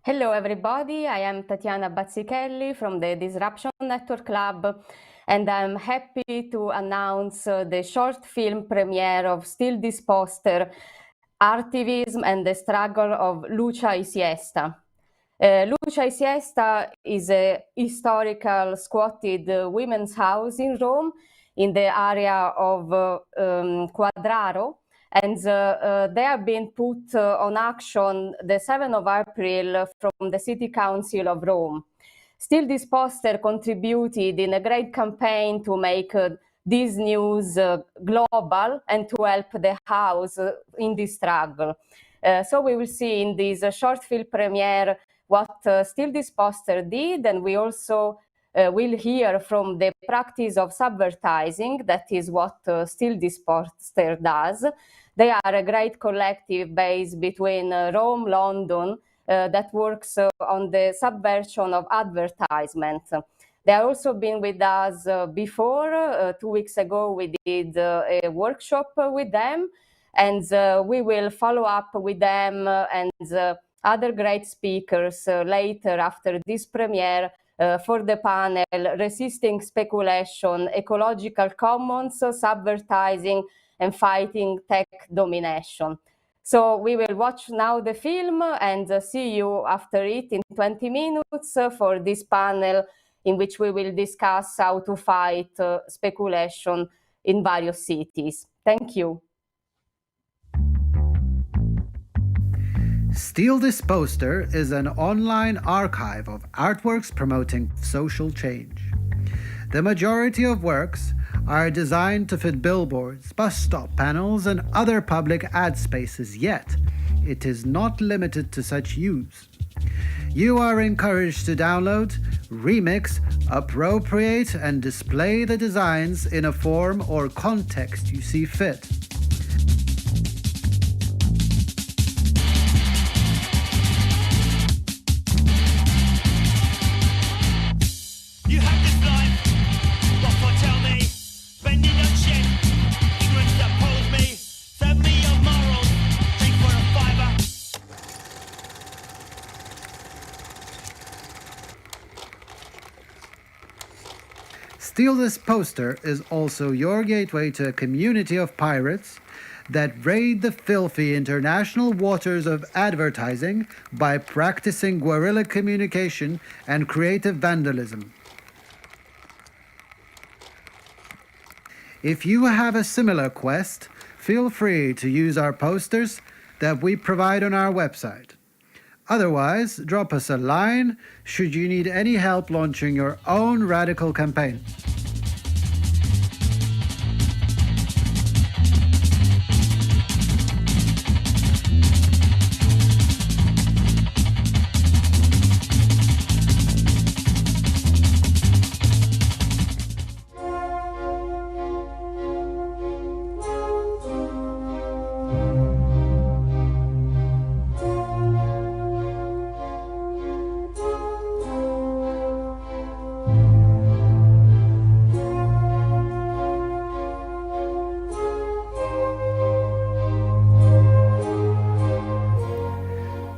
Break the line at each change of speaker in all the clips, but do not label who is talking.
Hello, everybody. I am Tatiana Bazzichelli from the Disruption Network Lab, and I'm happy to announce the short film premiere of Still This Poster, Artivism and the Struggle of Lucha y Siesta. Lucha y Siesta is a historical squatted women's house in Rome in the area of Quadraro, and they have been put on action the 7th of April from the City Council of Rome. Still, this poster contributed in a great campaign to make this news global and to help the house in this struggle. So we will see in this short film premiere what Still This Poster did, and we also will hear from the practice of subvertising. That is what Still This Poster does. They are a great collective based between Rome, London, that works on the subversion of advertisement. They have also been with us before. 2 weeks ago, we did a workshop with them, and we will follow up with them and other great speakers later after this premiere for the panel Resisting Speculation, Ecological Commons, Subvertising, and Fighting Tech Domination. So we will watch now the film and see you after it in 20 minutes for this panel in which we will discuss how to fight speculation in various cities. Thank you.
Steal This Poster is an online archive of artworks promoting social change. The majority of works are designed to fit billboards, bus stop panels, and other public ad spaces, yet it is not limited to such use. You are encouraged to download, remix, appropriate, and display the designs in a form or context you see fit. Steal This Poster is also your gateway to a community of pirates that raid the filthy international waters of advertising by practicing guerrilla communication and creative vandalism. If you have a similar quest, feel free to use our posters that we provide on our website. Otherwise, drop us a line should you need any help launching your own radical campaign.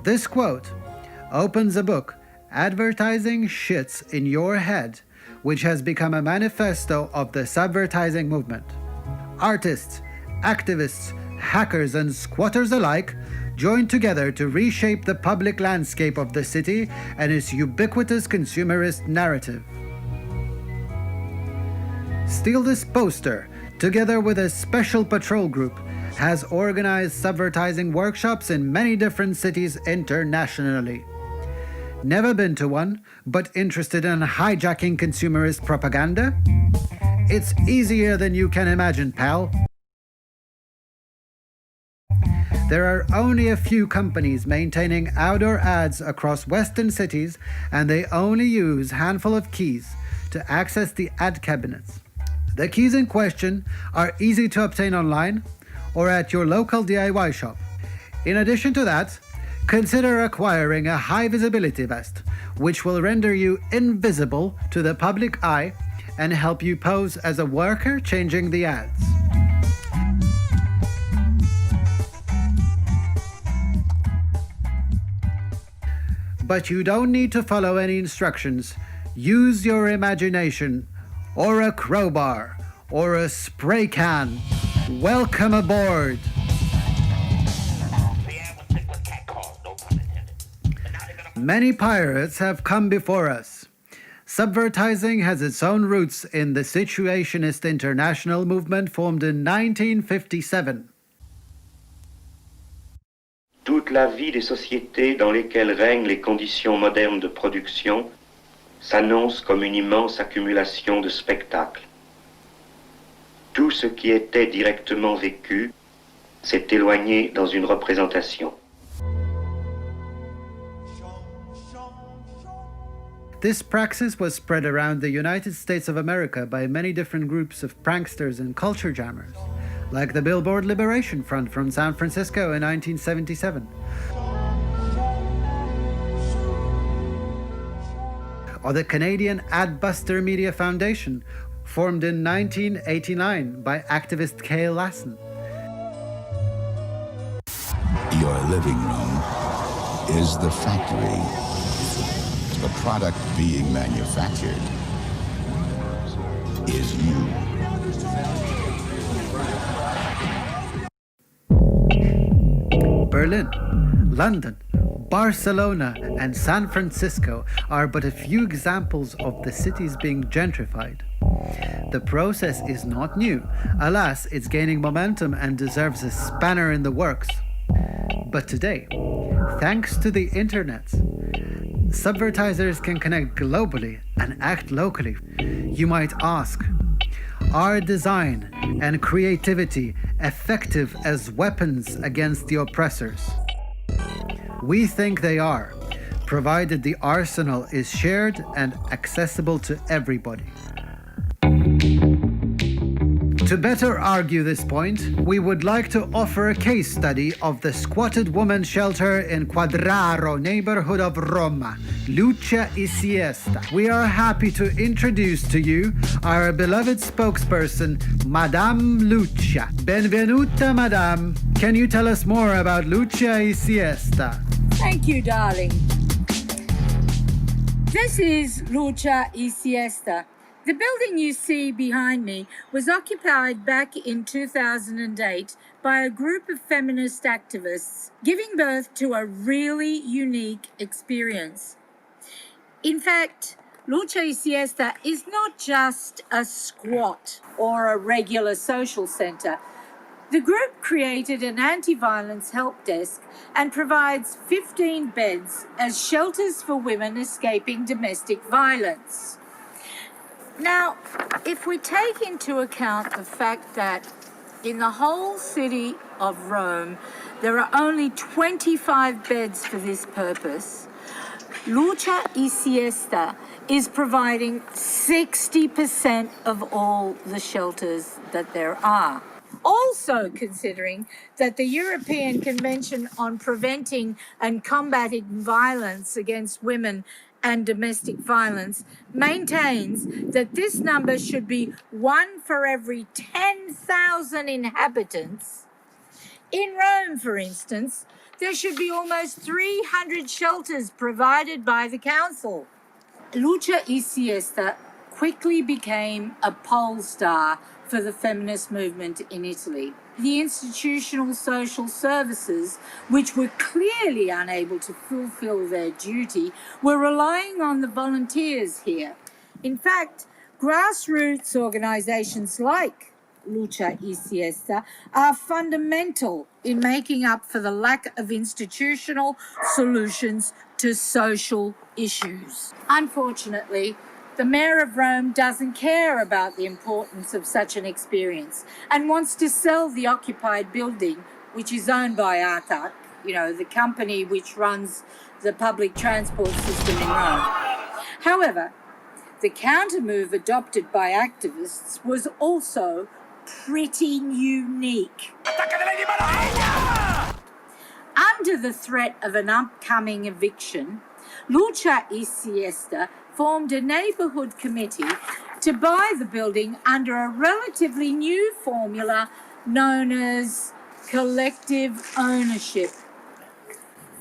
This quote opens a book, Advertising Shits in Your Head, which has become a manifesto of the subvertising movement. Artists, activists, hackers, and squatters alike join together to reshape the public landscape of the city and its ubiquitous consumerist narrative. Steal This Poster, together with a special patrol group, has organized subvertising workshops in many different cities internationally. Never been to one, but interested in hijacking consumerist propaganda? It's easier than you can imagine, pal. There are only a few companies maintaining outdoor ads across Western cities, and they only use a handful of keys to access the ad cabinets. The keys in question are easy to obtain online or at your local DIY shop. In addition to that, consider acquiring a high visibility vest, which will render you invisible to the public eye and help you pose as a worker changing the ads. But you don't need to follow any instructions. Use your imagination, or a crowbar, or a spray can. Welcome aboard! Many pirates have come before us. Subvertising has its own roots in the Situationist International movement formed in 1957.
Toute la vie des sociétés dans lesquelles règnent les conditions modernes de production s'annonce comme une immense accumulation de spectacles. Tout ce qui était directement vécu s'est éloigné dans une représentation.
This praxis was spread around the United States of America by many different groups of pranksters and culture jammers, like the Billboard Liberation Front from San Francisco in 1977, or the Canadian Adbuster Media Foundation, formed in 1989 by activist Kay Lassen.
Your living room is the factory. The product being manufactured is you.
Berlin, London, Barcelona, and San Francisco are but a few examples of the cities being gentrified. The process is not new. Alas, it's gaining momentum and deserves a spanner in the works. But today, thanks to the internet, subvertisers can connect globally and act locally. You might ask, are design and creativity effective as weapons against the oppressors? We think they are, provided the arsenal is shared and accessible to everybody. To better argue this point, we would like to offer a case study of the squatted woman shelter in Quadraro neighborhood of Roma, Lucha y Siesta. We are happy to introduce to you our beloved spokesperson, Madame Lucha. Benvenuta, Madame. Can you tell us more about Lucha y Siesta?
Thank you, darling. This is Lucha y Siesta. The building you see behind me was occupied back in 2008 by a group of feminist activists, giving birth to a really unique experience. In fact, Lucha y Siesta is not just a squat or a regular social centre. The group created an anti-violence help desk and provides 15 beds as shelters for women escaping domestic violence. Now, if we take into account the fact that in the whole city of Rome, there are only 25 beds for this purpose, Lucha y Siesta is providing 60% of all the shelters that there are. Also considering that the European Convention on Preventing and Combating Violence against Women and Domestic Violence maintains that this number should be 1 for every 10,000 inhabitants. In Rome, for instance, there should be almost 300 shelters provided by the council. Lucha y Siesta quickly became a pole star for the feminist movement in Italy. The institutional social services, which were clearly unable to fulfill their duty, were relying on the volunteers here. In fact, grassroots organizations like Lucha y Siesta are fundamental in making up for the lack of institutional solutions to social issues. Unfortunately, the mayor of Rome doesn't care about the importance of such an experience and wants to sell the occupied building, which is owned by AARG, the company which runs the public transport system in Rome. However, the counter-move adopted by activists was also pretty unique. Under the threat of an upcoming eviction, Lucha y Siesta formed a neighbourhood committee to buy the building under a relatively new formula known as collective ownership.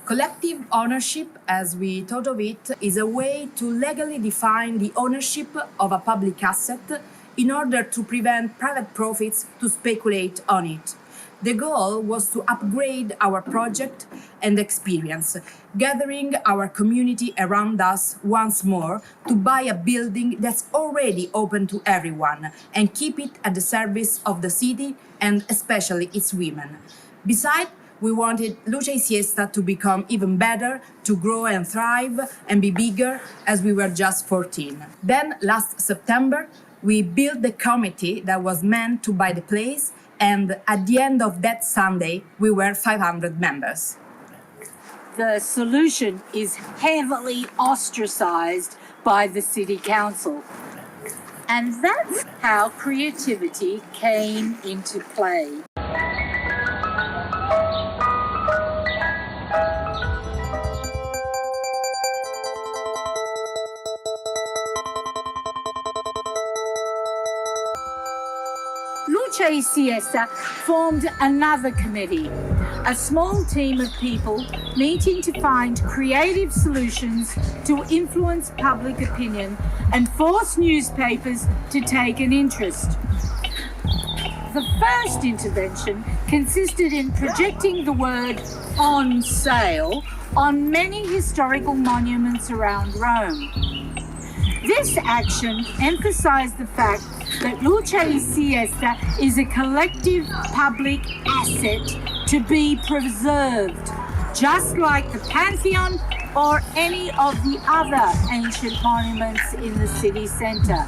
Collective ownership, as we thought of it, is a way to legally define the ownership of a public asset in order to prevent private profits to speculate on it. The goal was to upgrade our project and experience, gathering our community around us once more to buy a building that's already open to everyone and keep it at the service of the city and especially its women. Besides, we wanted Luce y Siesta to become even better, to grow and thrive and be bigger as we were just 14. Then last September, we built the committee that was meant to buy the place, and at the end of that Sunday, we were 500 members.
The solution is heavily ostracized by the city council. And that's how creativity came into play. Luce y Siesta formed another committee, a small team of people meeting to find creative solutions to influence public opinion and force newspapers to take an interest. The first intervention consisted in projecting the word "on sale" on many historical monuments around Rome. This action emphasized the fact that Luce y Siesta is a collective public asset to be preserved, just like the Pantheon or any of the other ancient monuments in the city centre.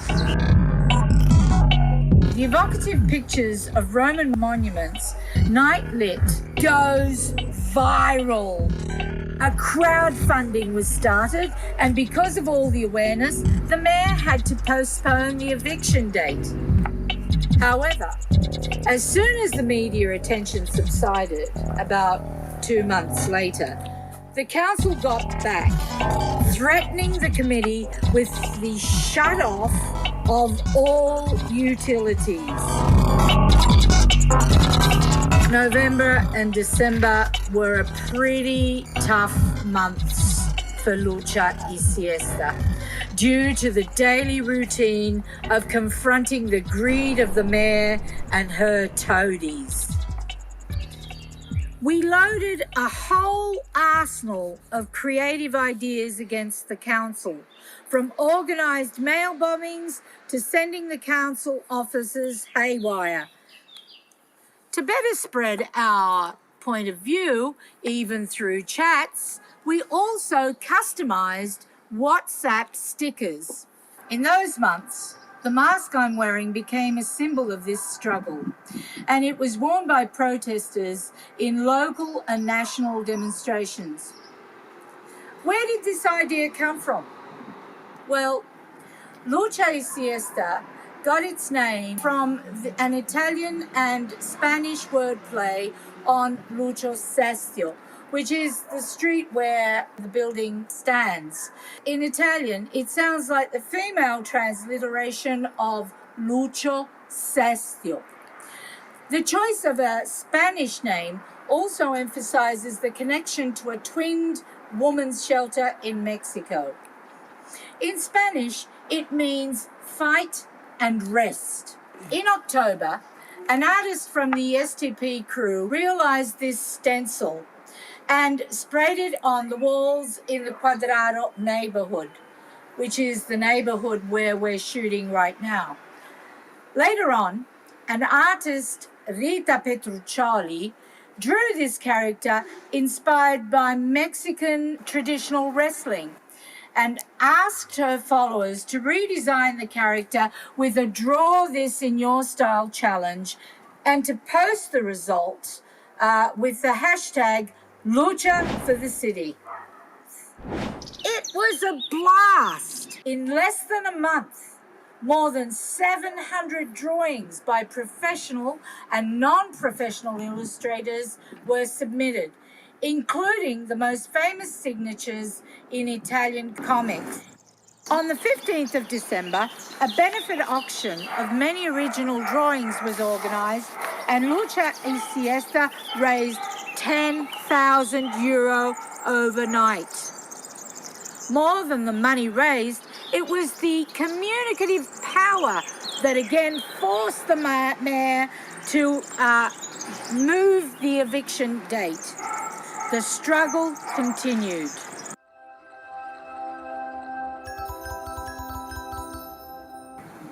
The evocative pictures of Roman monuments, night lit, goes viral. A crowdfunding was started, and because of all the awareness, the mayor had to postpone the eviction date. However, as soon as the media attention subsided, about 2 months later, the council got back, threatening the committee with the shut-off of all utilities. November and December were pretty tough months for Luce y Siesta due to the daily routine of confronting the greed of the mayor and her toadies. We loaded a whole arsenal of creative ideas against the council, from organised mail bombings to sending the council offices haywire. To better spread our point of view, even through chats, we also customised WhatsApp stickers. In those months, the mask I'm wearing became a symbol of this struggle, and it was worn by protesters in local and national demonstrations. Where did this idea come from? Well, Luce y Siesta got its name from an Italian and Spanish wordplay on Lucio Sestio, which is the street where the building stands. In Italian, it sounds like the female transliteration of Lucio Sestio. The choice of a Spanish name also emphasizes the connection to a twinned woman's shelter in Mexico. In Spanish, it means fight and rest. In October, an artist from the STP crew realized this stencil and sprayed it on the walls in the Quadrado neighborhood, which is the neighborhood where we're shooting right now. Later on, an artist, Rita Petruccioli, drew this character inspired by Mexican traditional wrestling and asked her followers to redesign the character with a Draw This in Your Style challenge and to post the results with the hashtag Lucha for the City. It was a blast. In less than a month, more than 700 drawings by professional and non-professional illustrators were submitted, including the most famous signatures in Italian comics. On the 15th of December, a benefit auction of many original drawings was organised, and Luce y Siesta raised €10,000 overnight. More than the money raised, it was the communicative power that again forced the mayor to move the eviction date. The struggle continued.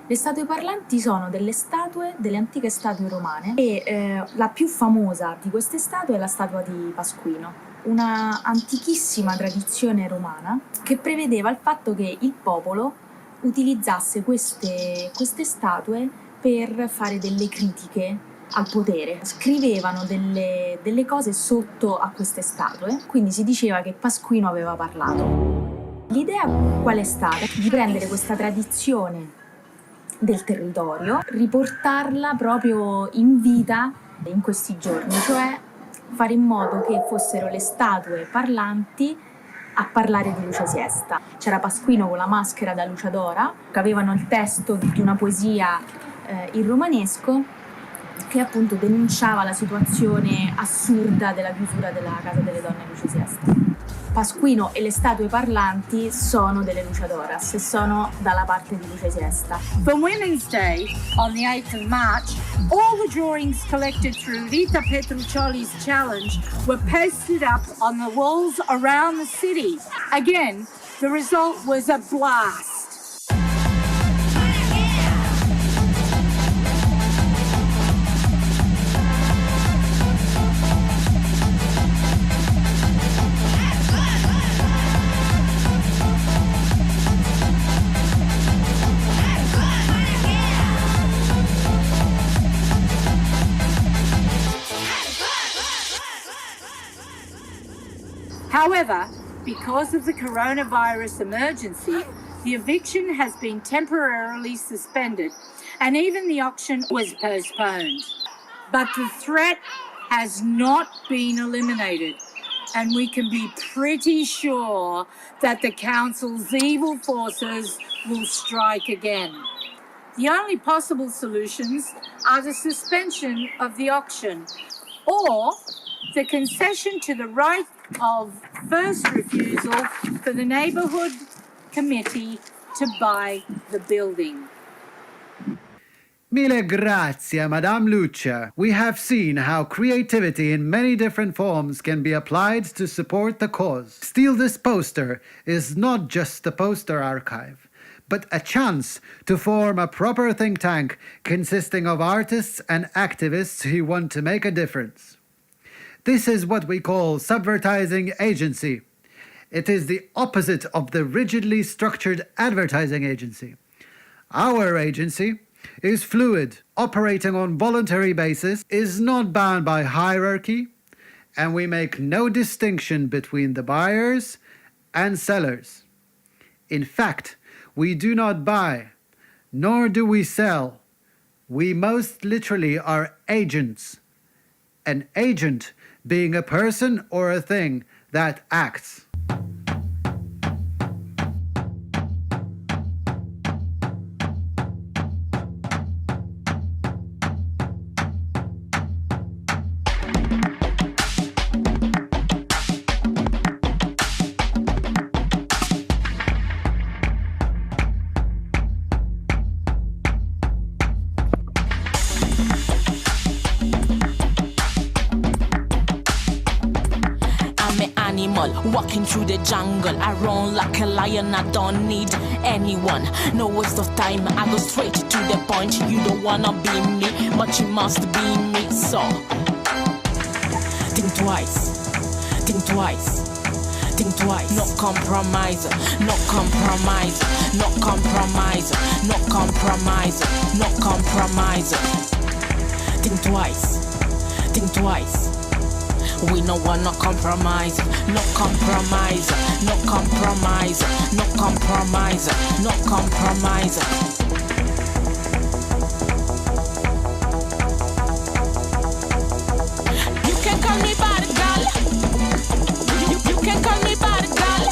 Le statue parlanti sono delle antiche statue romane e la più famosa di queste statue è la statua di Pasquino, una antichissima tradizione romana che prevedeva il fatto che il popolo utilizzasse queste statue per fare delle critiche al potere. Scrivevano delle cose sotto a queste statue, quindi si diceva che Pasquino aveva parlato. L'idea qual è stata? Di prendere questa tradizione del territorio, riportarla proprio in vita in questi giorni, cioè fare in modo che fossero le statue parlanti a parlare di Luce Siesta. C'era Pasquino con la maschera da luciadora, che avevano il testo di una poesia in romanesco che appunto denunciava la situazione assurda della chiusura della Casa delle Donne Luce Siesta. Pasquino e le statue parlanti sono delle luciadoras e sono dalla parte di Luce Siesta.
For Women's Day, on the 8th of March, all the drawings collected through Rita Petruccioli's challenge were pasted up on the walls around the city. Again, the result was a blast. However, because of the coronavirus emergency, the eviction has been temporarily suspended and even the auction was postponed. But the threat has not been eliminated, and we can be pretty sure that the council's evil forces will strike again. The only possible solutions are the suspension of the auction or the concession to the right of first refusal for the neighbourhood committee to buy the building.
Mille grazie, Madame Lucia. We have seen how creativity in many different forms can be applied to support the cause. Steal This Poster is not just a poster archive, but a chance to form a proper think tank consisting of artists and activists who want to make a difference. This is what we call subvertising agency. It is the opposite of the rigidly structured advertising agency. Our agency is fluid, operating on voluntary basis, is not bound by hierarchy, and we make no distinction between the buyers and sellers. In fact, we do not buy, nor do we sell. We most literally are agents. An agent being a person or a thing that acts.
Walking through the jungle, I run like a lion, I don't need anyone. No waste of time, I go straight to the point. You don't wanna be me, but you must be me. So think twice, think twice, think twice. No compromise, no compromise, no compromise, no compromise, no compromise. Think twice, think twice. We no wanna compromise, no compromise, no compromise, no compromise, no compromise. You can call me bad girl. You can call me bad girl.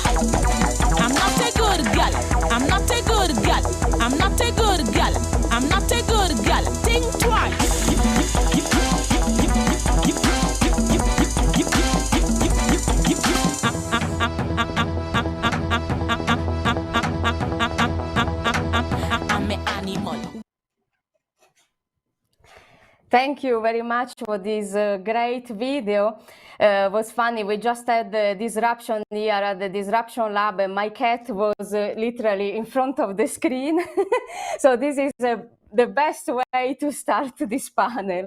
I'm not a good girl. I'm not a good girl. I'm not a good girl. I'm not a good girl. Think twice.
Thank you very much for this great video. Was funny. We just had the disruption here at the Disruption Lab, and my cat was literally in front of the screen. So this is the best way to start this panel.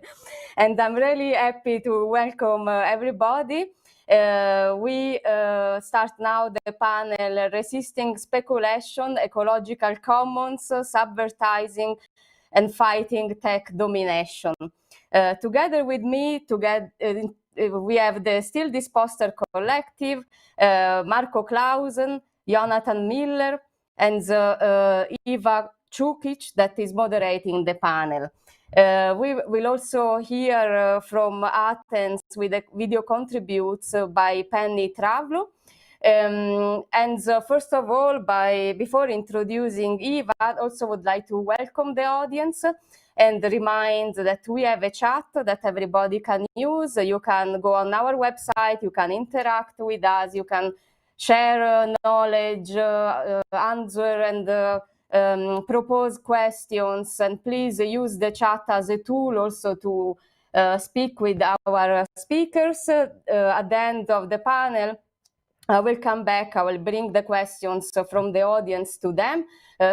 And I'm really happy to welcome everybody. We start now the panel Resisting Speculation, Ecological Commons, Subvertising, and Fighting Tech Domination. Together with me, we have the Still This Poster Collective, Marco Clausen, Jonathan Miller, and Eva Čukić that is moderating the panel. We will also hear from Athens with a video contributes by Penny Travlou. First of all, before introducing Eva, I also would like to welcome the audience and remind that we have a chat that everybody can use. You can go on our website, you can interact with us, you can share knowledge, answer and propose questions, and please use the chat as a tool also to speak with our speakers. At the end of the panel, I will come back, I will bring the questions from the audience to them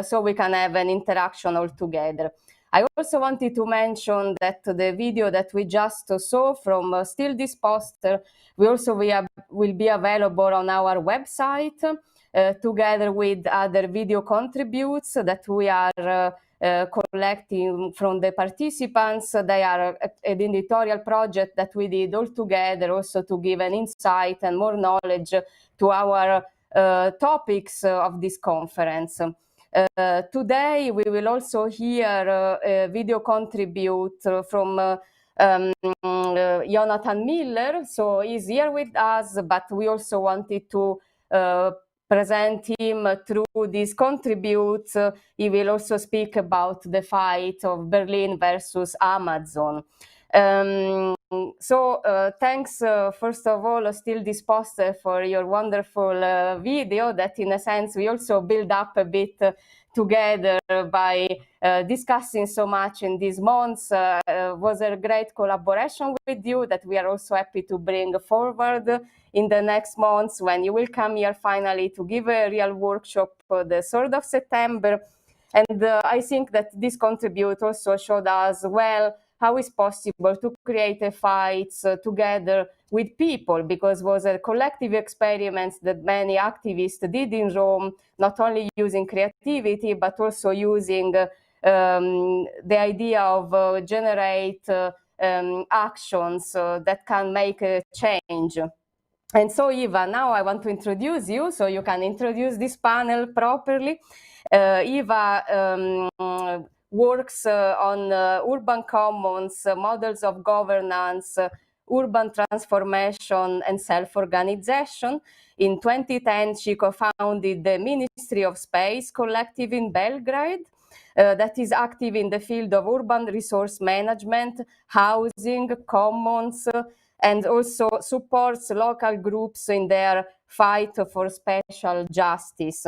so we can have an interaction all together. I also wanted to mention that the video that we just saw from Still This Poster, will be available on our website together with other video contributes that we are collecting from the participants. They are an editorial project that we did all together also to give an insight and more knowledge to our topics of this conference. Today we will also hear a video contribute from Jonathan Miller. So he's here with us, but we also wanted to present him through these contributes. He will also speak about the fight of Berlin versus Amazon. Thanks, first of all, Still This Poster, for your wonderful video that, in a sense, we also build up a bit together by discussing so much in these months. Was a great collaboration with you that we are also happy to bring forward in the next months when you will come here finally to give a real workshop the 3rd of September. And I think that this contribute also showed us well how it's possible to create a fight together with people, because it was a collective experiment that many activists did in Rome, not only using creativity, but also using the idea of generate actions that can make a change. And so, Eva, now I want to introduce you so you can introduce this panel properly. Eva works on urban commons, models of governance, urban transformation, and self-organization. In 2010, she co-founded the Ministry of Space Collective in Belgrade that is active in the field of urban resource management, housing, commons, and also supports local groups in their fight for special justice.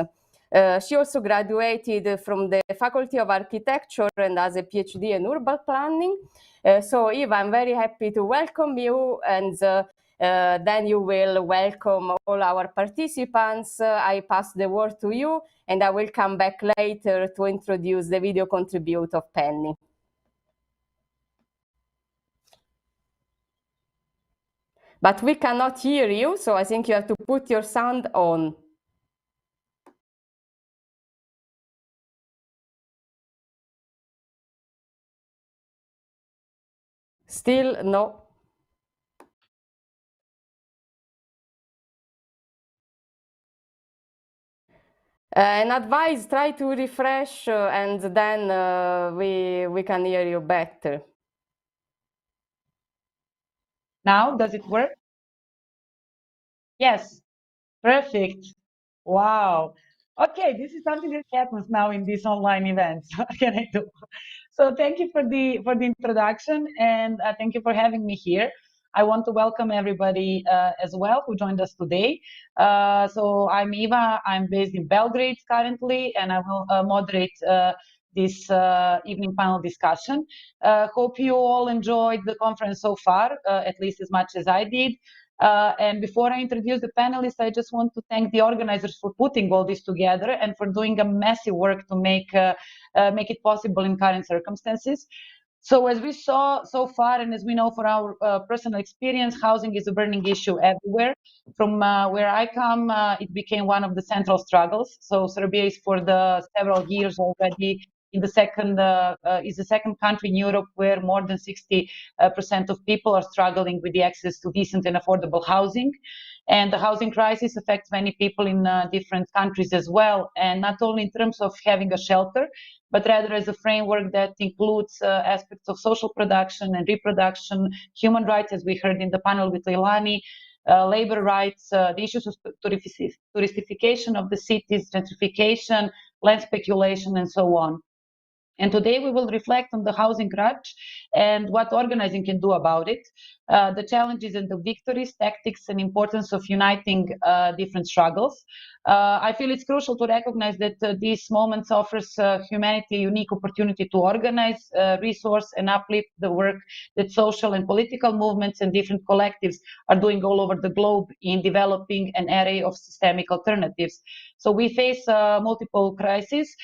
She also graduated from the Faculty of Architecture and has a PhD in urban planning. So, Eva, I'm very happy to welcome you, and then you will welcome all our participants. I pass the word to you, and I will come back later to introduce the video contribute of Penny. But we cannot hear you, so I think you have to put your sound on. Still no. An advice, try to refresh and then we can hear you better.
Now, does it work? Yes, perfect. Wow. Okay, this is something that happens now in these online events. What can I do? So thank you for the introduction, and thank you for having me here. I want to welcome everybody as well who joined us today. So I'm Eva. I'm based in Belgrade currently, and I will moderate this evening panel discussion. Hope you all enjoyed the conference so far, at least as much as I did. And before I introduce the panelists, I just want to thank the organizers for putting all this together and for doing a massive work to make it possible in current circumstances. So as we saw so far, and as we know for our personal experience, housing is a burning issue everywhere. From where I come, it became one of the central struggles. So Serbia is for the several years already is the second country in Europe where more than 60% of people are struggling with the access to decent and affordable housing. And the housing crisis affects many people in different countries as well, and not only in terms of having a shelter, but rather as a framework that includes aspects of social production and reproduction, human rights, as we heard in the panel with Leilani, labor rights, the issues of touristification of the cities, gentrification, land speculation, and so on. And today we will reflect on the housing crutch and what organizing can do about it, the challenges and the victories, tactics, and importance of uniting different struggles. I feel it's crucial to recognize that this moment offers humanity a unique opportunity to organize, resource, and uplift the work that social and political movements and different collectives are doing all over the globe in developing an array of systemic alternatives. So we face multiple crises.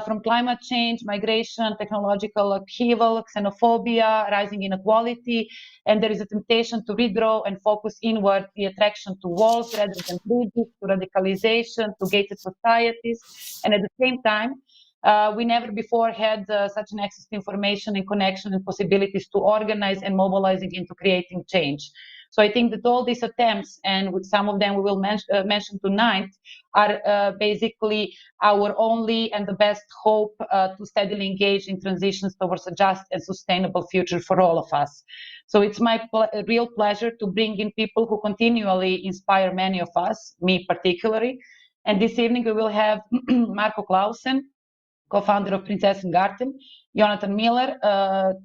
From climate change, migration, technological upheaval, xenophobia, rising inequality, and there is a temptation to redraw and focus inward, the attraction to walls rather than bridges, to radicalization, to gated societies, and at the same time, we never before had such an access to information and connection and possibilities to organize and mobilizing into creating change. So I think that all these attempts, and with some of them we will mention tonight, are basically our only and the best hope to steadily engage in transitions towards a just and sustainable future for all of us. So it's my real pleasure to bring in people who continually inspire many of us, me particularly. And this evening we will have Marco Clausen, co-founder of Prinzessengarten, Jonathan Miller,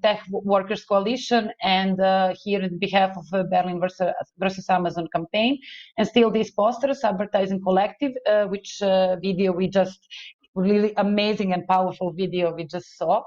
Tech Workers Coalition, and here on behalf of Berlin versus Amazon campaign, and still this poster, Subvertising Collective, which video we just, really amazing and powerful video we just saw.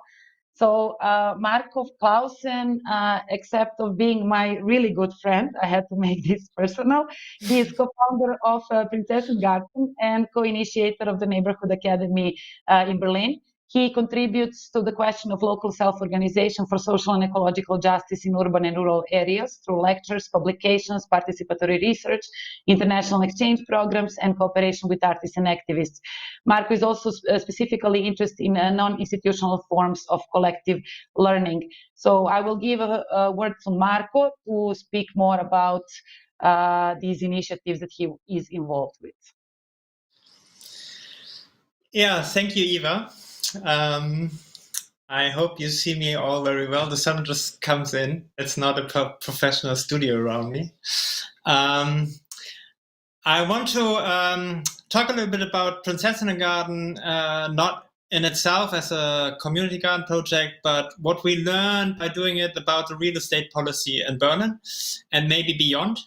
So Marco Clausen, except of being my really good friend, I had to make this personal. He is co-founder of Prinzessengarten and co-initiator of the Neighborhood Academy in Berlin. He contributes to the question of local self-organization for social and ecological justice in urban and rural areas through lectures, publications, participatory research, international exchange programs, and cooperation with artists and activists. Marco is also specifically interested in non-institutional forms of collective learning. So I will give a word to Marco to speak more about these initiatives that he is involved with.
Yeah, thank you, Eva. I hope you see me all very well. The sun just comes in. It's not a professional studio around me. I want to talk a little bit about Prinzessengarten, not in itself as a community garden project, but what we learned by doing it about the real estate policy in Berlin and maybe beyond.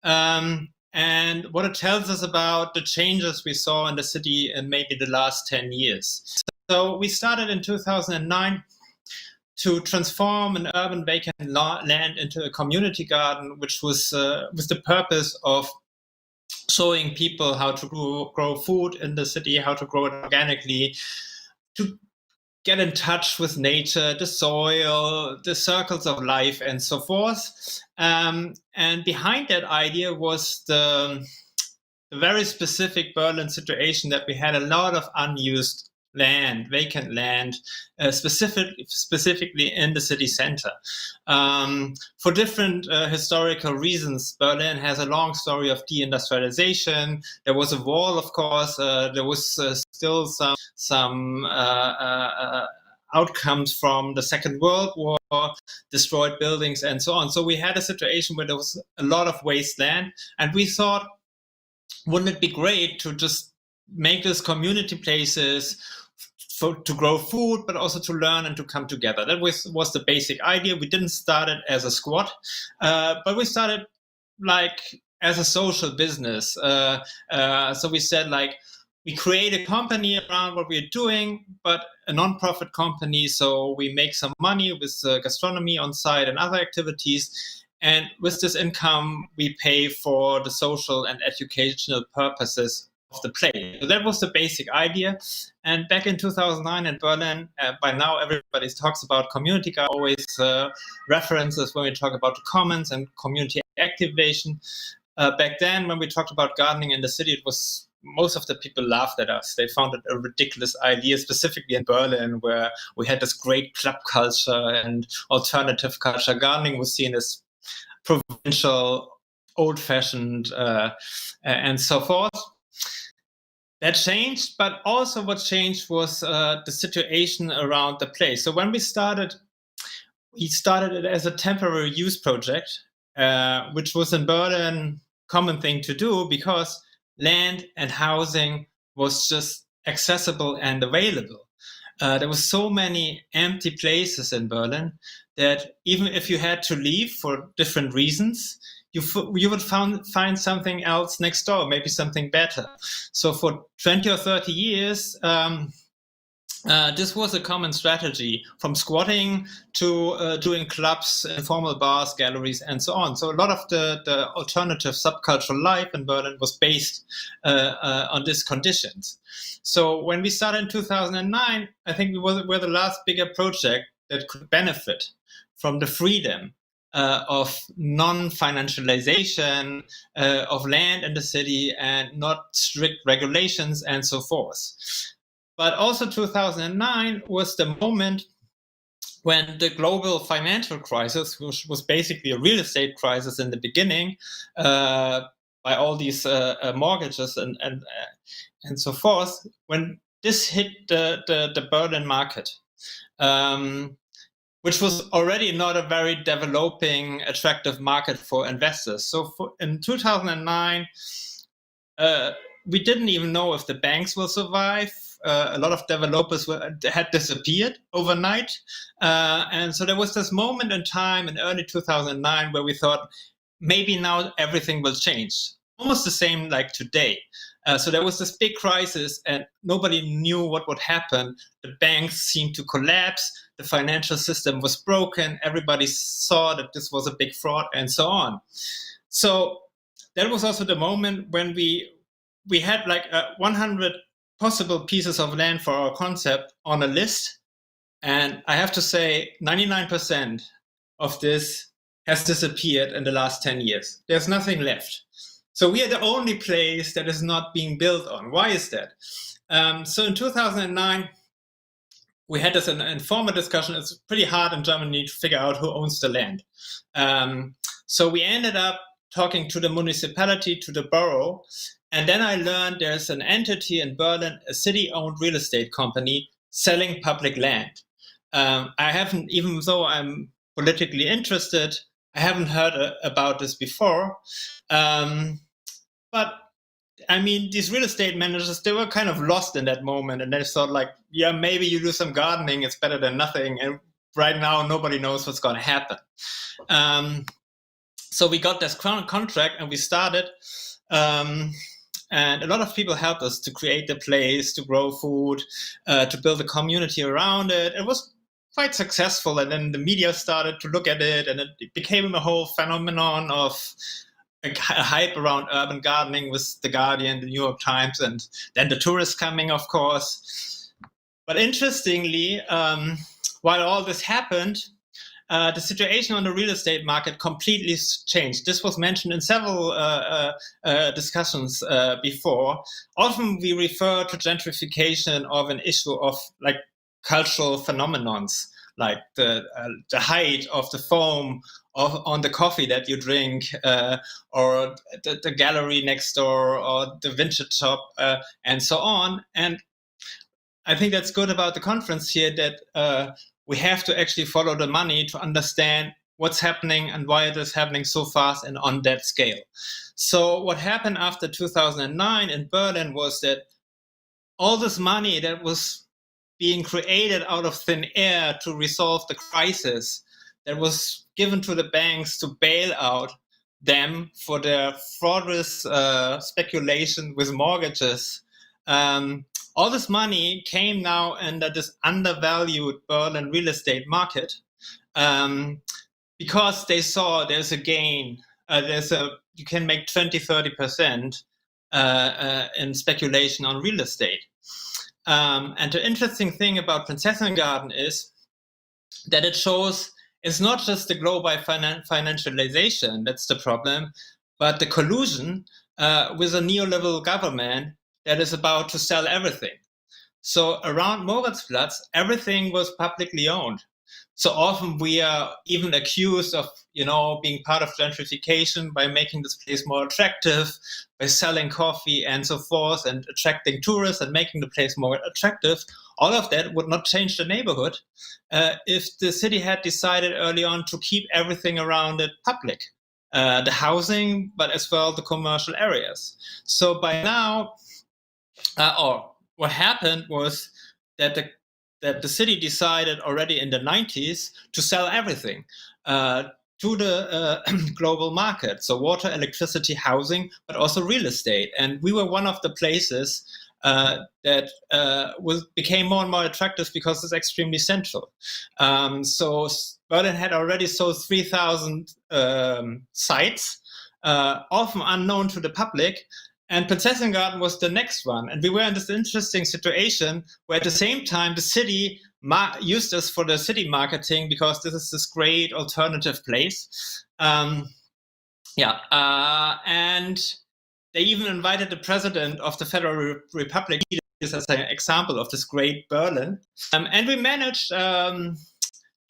And what it tells us about the changes we saw in the city in maybe the last 10 years. So we started in 2009 to transform an urban vacant land into a community garden, which was with the purpose of showing people how to grow food in the city, how to grow it organically, to get in touch with nature, the soil, the circles of life, and so forth. And behind that idea was the very specific Berlin situation that we had a lot of unused land, vacant land, specifically in the city center. For different historical reasons, Berlin has a long story of deindustrialization. There was a wall, of course. There was still some outcomes from the Second World War, destroyed buildings, and so on. So we had a situation where there was a lot of wasteland, and we thought, wouldn't it be great to just make these community places to grow food, but also to learn and to come together? That was the basic idea. We didn't start it as a squad, but we started like as a social business. So we said, like, we create a company around what we're doing, but a non-profit company. So we make some money with gastronomy on site and other activities. And with this income, we pay for the social and educational purposes of the place. So that was the basic idea. And back in 2009 in Berlin, by now everybody talks about community garden, always references when we talk about the commons and community activation. Back then, when we talked about gardening in the city, it was most of the people laughed at us. They found it a ridiculous idea, specifically in Berlin, where we had this great club culture and alternative culture. Gardening was seen as provincial, old-fashioned, and so forth. That changed, but also what changed was the situation around the place. So when we started it as a temporary use project, which was in Berlin common thing to do because land and housing was just accessible and available. There were so many empty places in Berlin that even if you had to leave for different reasons, you would find something else next door, maybe something better. So for 20 or 30 years, this was a common strategy, from squatting to doing clubs, informal bars, galleries, and so on. So a lot of the alternative subcultural life in Berlin was based on these conditions. So when we started in 2009, I think we were the last bigger project that could benefit from the freedom of non-financialization of land in the city and not strict regulations and so forth. But also 2009 was the moment when the global financial crisis, which was basically a real estate crisis in the beginning, by all these mortgages and so forth, when this hit the Berlin market, which was already not a very developing, attractive market for investors. So in 2009, we didn't even know if the banks will survive. A lot of developers had disappeared overnight. And so there was this moment in time in early 2009 where we thought, maybe now everything will change. Almost the same like today. So there was this big crisis and nobody knew what would happen. The banks seemed to collapse. The financial system was broken. Everybody saw that this was a big fraud and so on. So that was also the moment when we had like 100 possible pieces of land for our concept on a list. And I have to say 99% of this has disappeared in the last 10 years. There's nothing left. So we are the only place that is not being built on. Why is that? So in 2009, we had this informal discussion. It's pretty hard in Germany to figure out who owns the land. So we ended up talking to the municipality, to the borough. And then I learned there's an entity in Berlin, a city-owned real estate company selling public land. I haven't, even though I'm politically interested, I haven't heard about this before. But I mean, these real estate managers, they were kind of lost in that moment. And they thought like, yeah, maybe you do some gardening, it's better than nothing. And right now, nobody knows what's going to happen. So we got this contract and we started. And a lot of people helped us to create the place, to grow food, to build a community around it. It was quite successful. And then the media started to look at it and it became a whole phenomenon of a hype around urban gardening with The Guardian, the New York Times, and then the tourists coming, of course. But interestingly, while all this happened, the situation on the real estate market completely changed. This was mentioned in several discussions before. Often we refer to gentrification of an issue of like cultural phenomenons, like the height of the foam on the coffee that you drink, or the gallery next door, or the vintage shop, and so on. And I think that's good about the conference here, that we have to actually follow the money to understand what's happening and why it is happening so fast and on that scale. So what happened after 2009 in Berlin was that all this money that was being created out of thin air to resolve the crisis, that was given to the banks to bail out them for their fraudulent speculation with mortgages, All this money came now under this undervalued Berlin real estate market, because they saw there's a gain, you can make 20-30% in speculation on real estate. And the interesting thing about Prinzessinnengarten is that it shows it's not just the global financialization that's the problem, but the collusion with a neoliberal government that is about to sell everything. So around Moritzplatz, everything was publicly owned. So often we are even accused of, being part of gentrification by making this place more attractive, by selling coffee and so forth, and attracting tourists and making the place more attractive. All of that would not change the neighborhood if the city had decided early on to keep everything around it public, the housing, but as well the commercial areas. So by now, or what happened was that the city decided already in the 90s to sell everything to the global market. So water, electricity, housing, but also real estate. And we were one of the places that became more and more attractive because it's extremely central. So Berlin had already sold 3,000 sites, often unknown to the public. And Prinzessinnengarten was the next one. And we were in this interesting situation where at the same time, the city used us for the city marketing because this is this great alternative place. And they even invited the president of the Federal Republic as an example of this great Berlin. And we managed to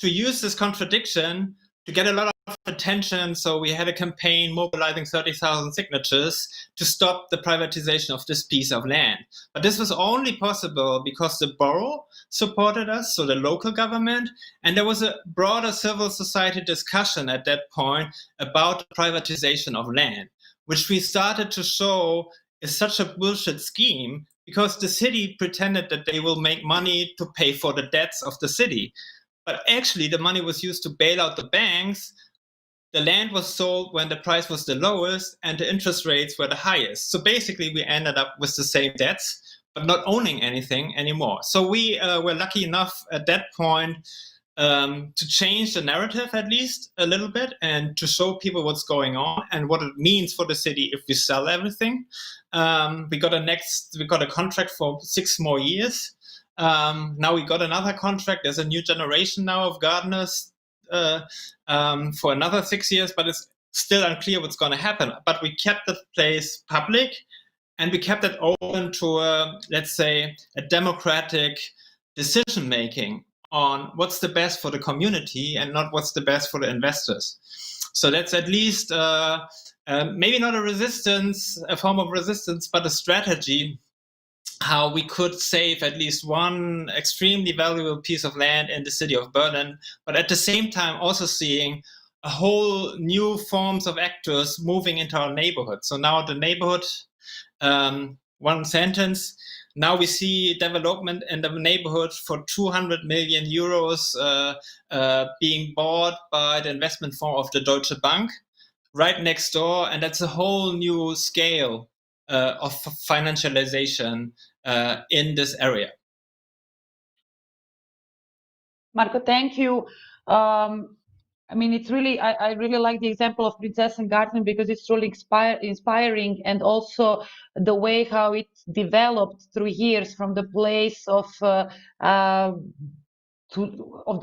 use this contradiction to get a lot of attention. So we had a campaign mobilizing 30,000 signatures to stop the privatization of this piece of land. But this was only possible because the borough supported us, so the local government, and there was a broader civil society discussion at that point about the privatization of land, which we started to show is such a bullshit scheme because the city pretended that they will make money to pay for the debts of the city. But actually, the money was used to bail out the banks. The land was sold when the price was the lowest and the interest rates were the highest. So basically, we ended up with the same debts, but not owning anything anymore. So we were lucky enough at that point to change the narrative at least a little bit and to show people what's going on and what it means for the city if we sell everything. We got a contract for 6 more years. Now we got another contract. There's a new generation now of gardeners for another 6 years, but it's still unclear what's going to happen. But we kept the place public and we kept it open to, let's say, a democratic decision making on what's the best for the community and not what's the best for the investors. So that's at least maybe not a form of resistance, but a strategy how we could save at least one extremely valuable piece of land in the city of Berlin, but at the same time also seeing a whole new forms of actors moving into our neighborhood. So now the neighborhood, one sentence, now we see development in the neighborhood for 200 million euros being bought by the investment firm of the Deutsche Bank right next door. And that's a whole new scale of financialization in this area.
Marco, thank you. I mean, it's really, I really like the example of Prinzessinnengarten because it's truly inspiring, and also the way how it developed through years from the place of the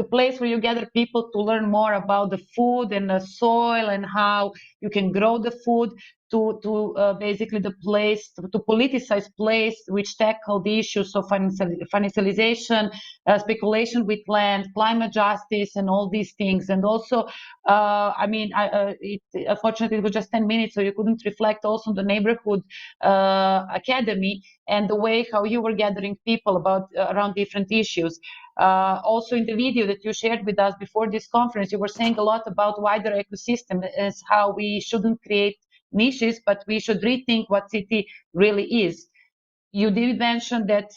place where you gather people to learn more about the food and the soil and how you can grow the food, to basically the place, to politicize place which tackle the issues of financialization, speculation with land, climate justice, and all these things. And also, unfortunately, it was just 10 minutes, so you couldn't reflect also on the neighborhood academy and the way how you were gathering people around different issues. Also in the video that you shared with us before this conference, you were saying a lot about wider ecosystem as how we shouldn't create niches, but we should rethink what city really is. You did mention that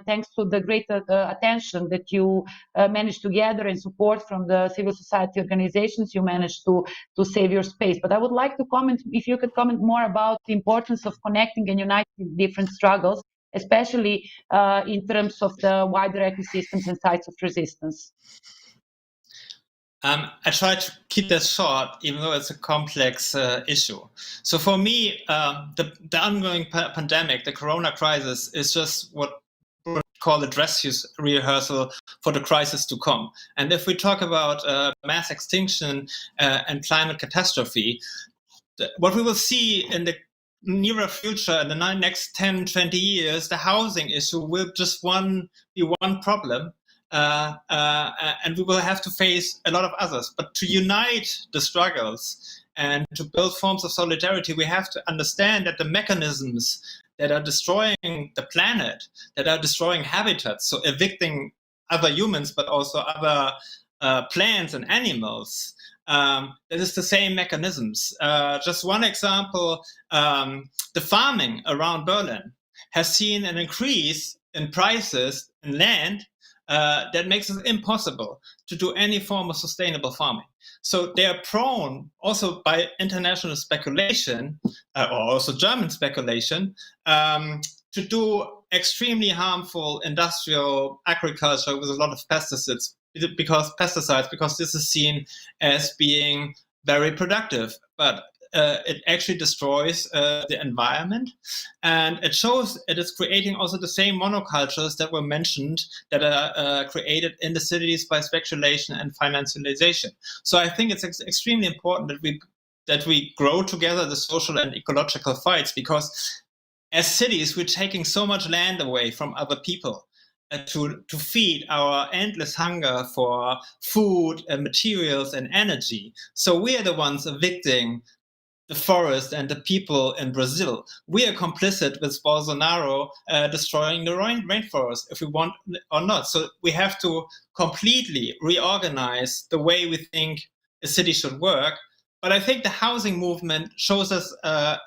thanks to the great attention that you managed to gather and support from the civil society organizations, you managed to save your space. But I would like to comment, if you could comment more about the importance of connecting and uniting different struggles. especially in terms of the wider ecosystems and sites of resistance?
I try to keep that short, even though it's a complex issue. So for me, the ongoing pandemic, the corona crisis, is just what we call a dress rehearsal for the crisis to come. And if we talk about mass extinction and climate catastrophe, what we will see in the nearer future, in the next 10, 20 years, the housing issue will just be one problem. And we will have to face a lot of others. But to unite the struggles and to build forms of solidarity, we have to understand that the mechanisms that are destroying the planet, that are destroying habitats, so evicting other humans, but also other plants and animals, that is the same mechanisms. Just one example, the farming around Berlin has seen an increase in prices in land that makes it impossible to do any form of sustainable farming. So they are prone also by international speculation, or also German speculation, to do extremely harmful industrial agriculture with a lot of pesticides, because this is seen as being very productive. But it actually destroys the environment, and it shows it is creating also the same monocultures that were mentioned, that are created in the cities by speculation and financialization. So I think it's extremely important that we grow together the social and ecological fights, because as cities we're taking so much land away from other people to feed our endless hunger for food and materials and energy. So we are the ones evicting the forest and the people in Brazil. We are complicit with Bolsonaro destroying the rainforest, if we want or not. So we have to completely reorganize the way we think a city should work. But I think the housing movement shows us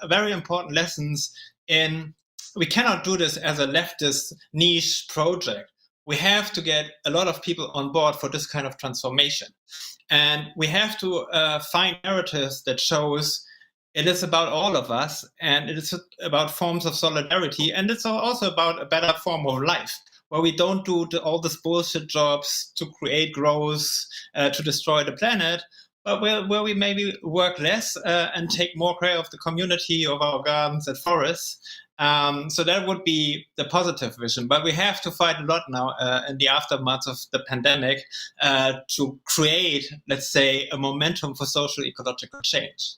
very important lessons in we cannot do this as a leftist niche project. We have to get a lot of people on board for this kind of transformation. And we have to find narratives that shows it is about all of us, and it is about forms of solidarity, and it's also about a better form of life, where we don't do all these bullshit jobs to create growth, to destroy the planet, but where we maybe work less and take more care of the community, of our gardens and forests. So that would be the positive vision. But we have to fight a lot now in the aftermath of the pandemic to create, let's say, a momentum for social ecological change.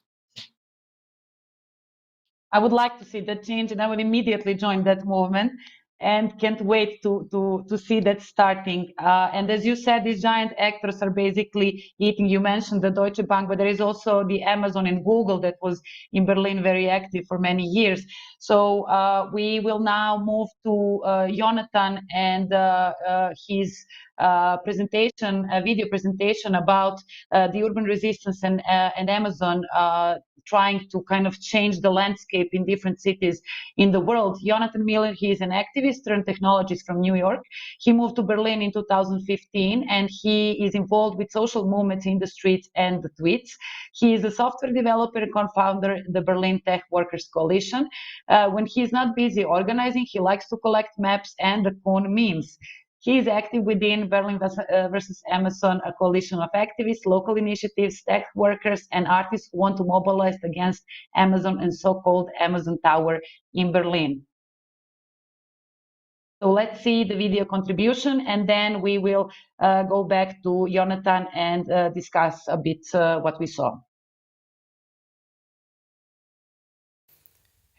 I would like to see that change, and I would immediately join that movement, and can't wait to see that starting. And as you said, these giant actors are basically eating. You mentioned the Deutsche Bank, but there is also the Amazon and Google that was in Berlin very active for many years. So we will now move to Jonathan and his presentation, a video presentation about the urban resistance and Amazon trying to kind of change the landscape in different cities in the world. Jonathan Miller, he is an activist turned technologist from New York. He moved to Berlin in 2015, and he is involved with social movements in the streets and the tweets. He is a software developer and co-founder of the Berlin Tech Workers Coalition. When he is not busy organizing, he likes to collect maps and coin memes. He is active within Berlin versus Amazon, a coalition of activists, local initiatives, tech workers, and artists who want to mobilize against Amazon and so-called Amazon Tower in Berlin. So let's see the video contribution, and then we will go back to Jonathan and discuss a bit what we saw.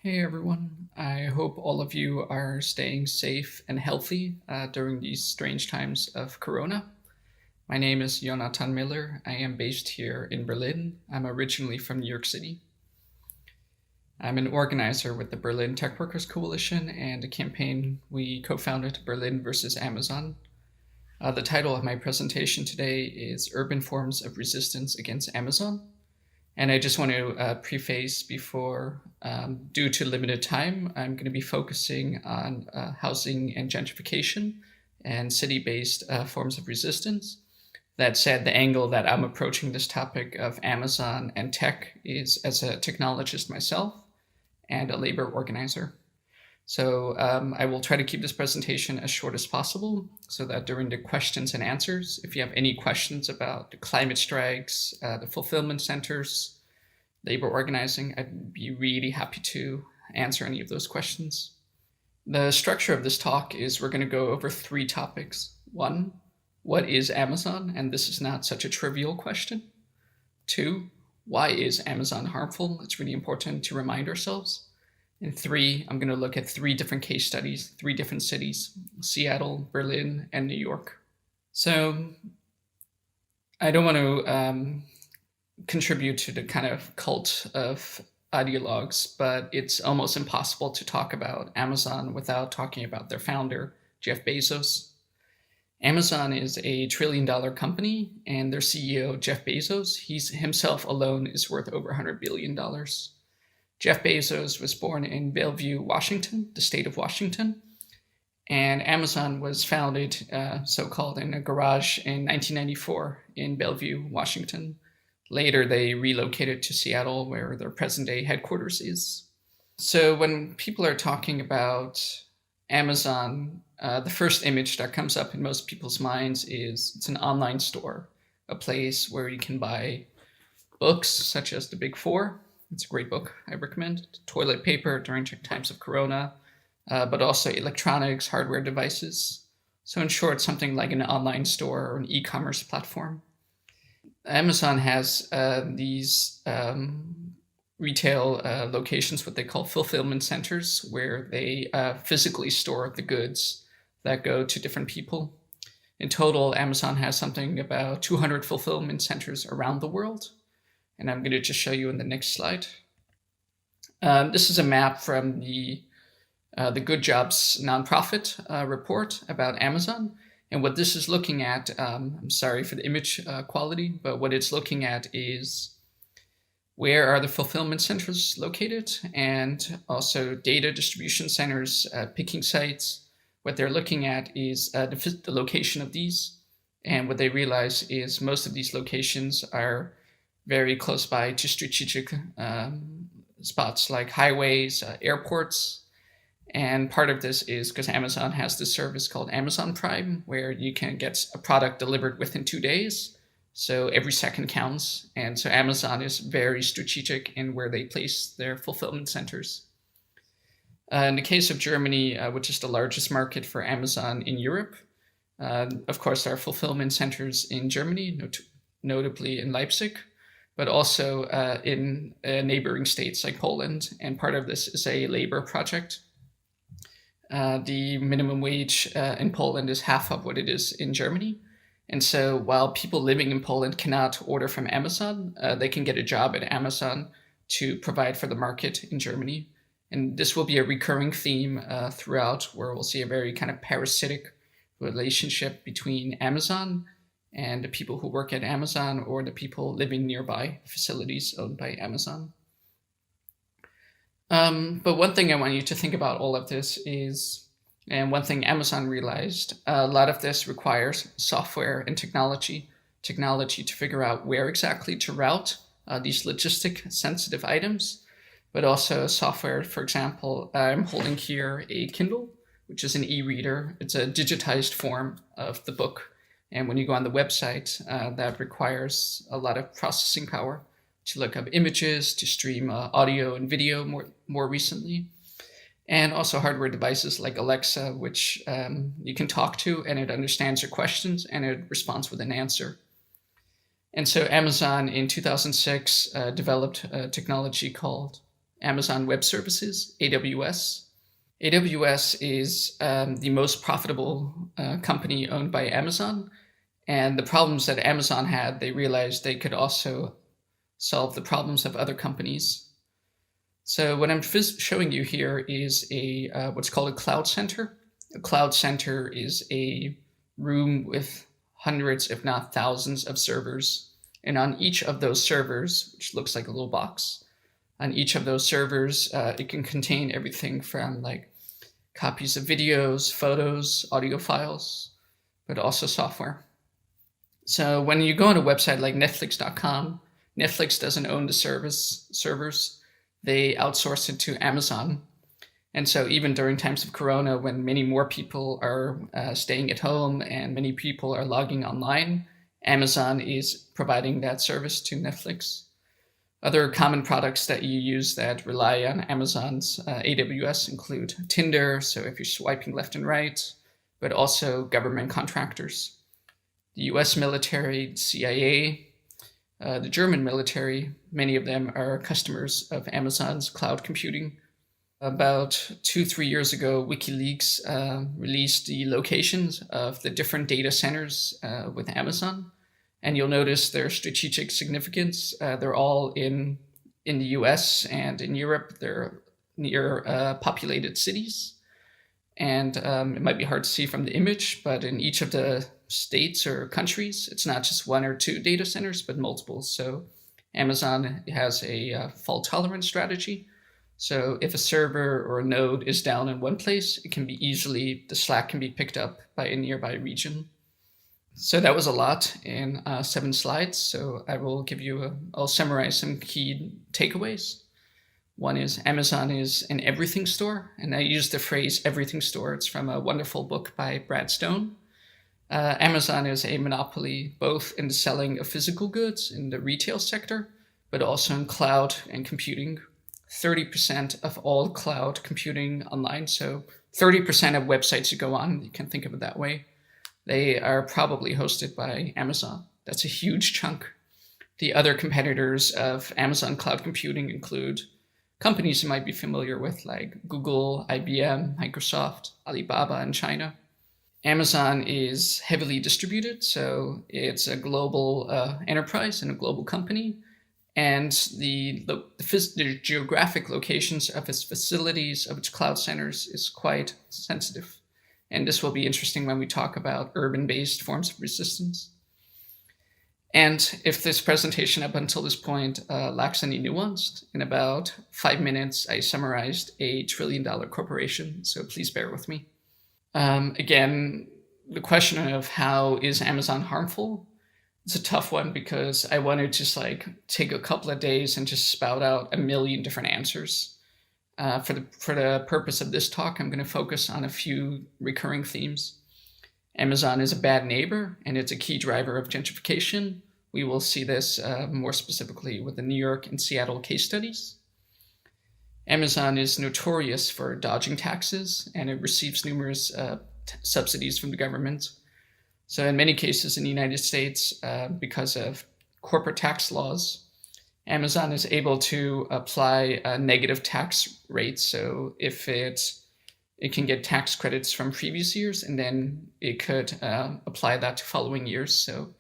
Hey everyone, I hope all of you are staying safe and healthy during these strange times of Corona. My name is Jonathan Miller. I am based here in Berlin. I'm originally from New York City. I'm an organizer with the Berlin Tech Workers Coalition and a campaign we co-founded, Berlin versus Amazon. The title of my presentation today is Urban Forms of Resistance Against Amazon. And I just want to preface before, due to limited time, I'm going to be focusing on housing and gentrification and city-based forms of resistance. That said, the angle that I'm approaching this topic of Amazon and tech is as a technologist myself and a labor organizer. So I will try to keep this presentation as short as possible so that during the questions and answers, if you have any questions about the climate strikes, the fulfillment centers, labor organizing, I'd be really happy to answer any of those questions. The structure of this talk is we're going to go over 3 topics. 1, what is Amazon? And this is not such a trivial question. 2, why is Amazon harmful? It's really important to remind ourselves. And 3, I'm going to look at 3 different case studies, 3 different cities, Seattle, Berlin, and New York. So I don't want to contribute to the kind of cult of ideologues, but it's almost impossible to talk about Amazon without talking about their founder, Jeff Bezos. Amazon is a $1 trillion company, and their CEO, Jeff Bezos, he's himself alone is worth over $100 billion. Jeff Bezos was born in Bellevue, Washington, the state of Washington, and Amazon was founded, so-called, in a garage in 1994 in Bellevue, Washington. Later, they relocated to Seattle, where their present-day headquarters is. So when people are talking about Amazon, the first image that comes up in most people's minds is it's an online store, a place where you can buy books such as The Big Four. It's a great book, I recommend. Toilet paper during times of Corona, but also electronics, hardware devices. So in short, something like an online store or an e-commerce platform. Amazon has these retail locations, what they call fulfillment centers, where they physically store the goods that go to different people. In total, Amazon has something about 200 fulfillment centers around the world. And I'm going to just show you in the next slide. This is a map from the Good Jobs nonprofit report about Amazon. And what this is looking at, I'm sorry for the image quality, but what it's looking at is where are the fulfillment centers located, and also data distribution centers, picking sites. What they're looking at is the location of these. And what they realize is most of these locations are very close by to strategic spots like highways, airports. And part of this is because Amazon has this service called Amazon Prime, where you can get a product delivered within 2 days. So every second counts. And so Amazon is very strategic in where they place their fulfillment centers. In the case of Germany, which is the largest market for Amazon in Europe, of course, there are fulfillment centers in Germany, notably in Leipzig, but also in neighboring states like Poland. And part of this is a labor project. The minimum wage in Poland is half of what it is in Germany. And so while people living in Poland cannot order from Amazon, they can get a job at Amazon to provide for the market in Germany. And this will be a recurring theme throughout, where we'll see a very kind of parasitic relationship between Amazon and the people who work at Amazon or the people living nearby facilities owned by Amazon. But one thing I want you to think about all of this is, and one thing Amazon realized, a lot of this requires software and technology to figure out where exactly to route these logistic sensitive items, but also software. For example, I'm holding here a Kindle, which is an e-reader. It's a digitized form of the book. And when you go on the website, that requires a lot of processing power to look up images, to stream audio and video more recently. And also hardware devices like Alexa, which you can talk to and it understands your questions and it responds with an answer. And so Amazon in 2006 developed a technology called Amazon Web Services, AWS. AWS is the most profitable company owned by Amazon. And the problems that Amazon had, they realized they could also solve the problems of other companies. So what I'm showing you here is a what's called a cloud center. A cloud center is a room with hundreds, if not thousands, of servers. And on each of those servers, which looks like a little box, on each of those servers, it can contain everything from like copies of videos, photos, audio files, but also software. So when you go on a website like Netflix.com, Netflix doesn't own the servers. They outsource it to Amazon. And so even during times of Corona, when many more people are staying at home and many people are logging online, Amazon is providing that service to Netflix. Other common products that you use that rely on Amazon's AWS include Tinder, so if you're swiping left and right, but also government contractors. The US military, CIA, the German military, many of them are customers of Amazon's cloud computing. About 2-3 years ago, WikiLeaks released the locations of the different data centers with Amazon. And you'll notice their strategic significance. They're all in the US and in Europe. They're near populated cities. And it might be hard to see from the image, but in each of the states or countries, it's not just 1 or 2 data centers, but multiple. So Amazon has a fault tolerant strategy. So if a server or a node is down in one place, it can be the slack can be picked up by a nearby region. So that was a lot in 7 slides. So I will I'll summarize some key takeaways. One is Amazon is an everything store. And I use the phrase everything store. It's from a wonderful book by Brad Stone. Amazon is a monopoly, both in the selling of physical goods in the retail sector, but also in cloud and computing. 30% of all cloud computing online. So 30% of websites you go on, you can think of it that way, they are probably hosted by Amazon. That's a huge chunk. The other competitors of Amazon cloud computing include companies you might be familiar with, like Google, IBM, Microsoft, Alibaba in China. Amazon is heavily distributed, so it's a global enterprise and a global company. And the geographic locations of its facilities, of its cloud centers, is quite sensitive. And this will be interesting when we talk about urban-based forms of resistance. And if this presentation up until this point lacks any nuance, in about 5 minutes, I summarized a $1 trillion corporation, so please bear with me. Again, the question of how is Amazon harmful? It's a tough one because I want to just take a couple of days and just spout out a million different answers. For the purpose of this talk, I'm going to focus on a few recurring themes. Amazon is a bad neighbor, and it's a key driver of gentrification. We will see this more specifically with the New York and Seattle case studies. Amazon is notorious for dodging taxes, and it receives numerous subsidies from the government. So in many cases in the United States, because of corporate tax laws, Amazon is able to apply negative tax rates. So if it can get tax credits from previous years, and then it could apply that to following years. So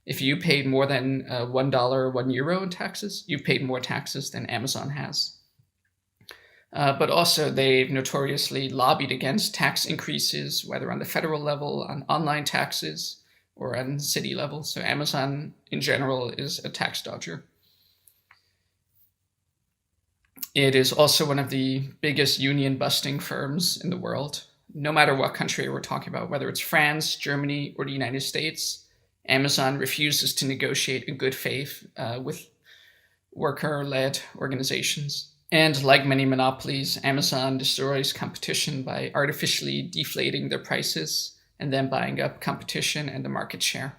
if you paid more than $1, €1 in taxes, you've paid more taxes than Amazon has. But also they've notoriously lobbied against tax increases, whether on the federal level, on online taxes, or on city level. So Amazon in general is a tax dodger. It is also one of the biggest union busting firms in the world. No matter what country we're talking about, whether it's France, Germany, or the United States, Amazon refuses to negotiate in good faith with worker-led organizations. And like many monopolies, Amazon destroys competition by artificially deflating their prices and then buying up competition and the market share.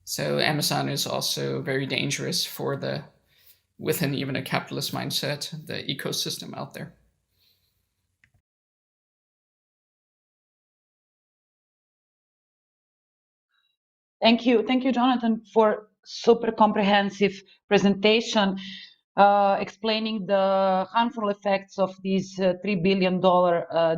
So Amazon is also very dangerous for within even a capitalist mindset, the ecosystem out there.
Thank you, Jonathan, for super comprehensive presentation. Explaining the harmful effects of this $3 billion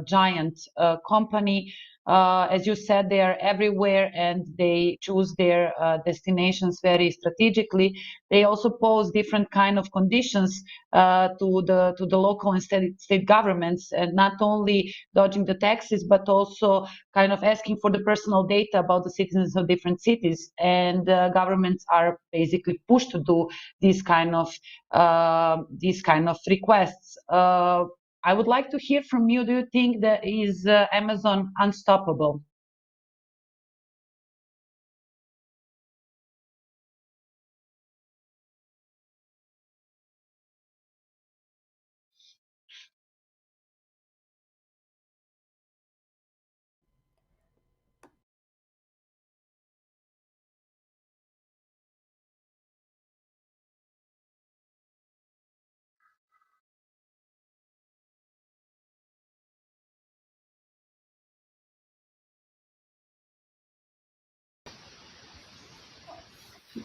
giant company. As you said, they are everywhere and they choose their destinations very strategically. They also pose different kind of conditions to the local and state governments, and not only dodging the taxes, but also kind of asking for the personal data about the citizens of different cities. And governments are basically pushed to do these kind of requests. I would like to hear from you. Do you think that is Amazon unstoppable?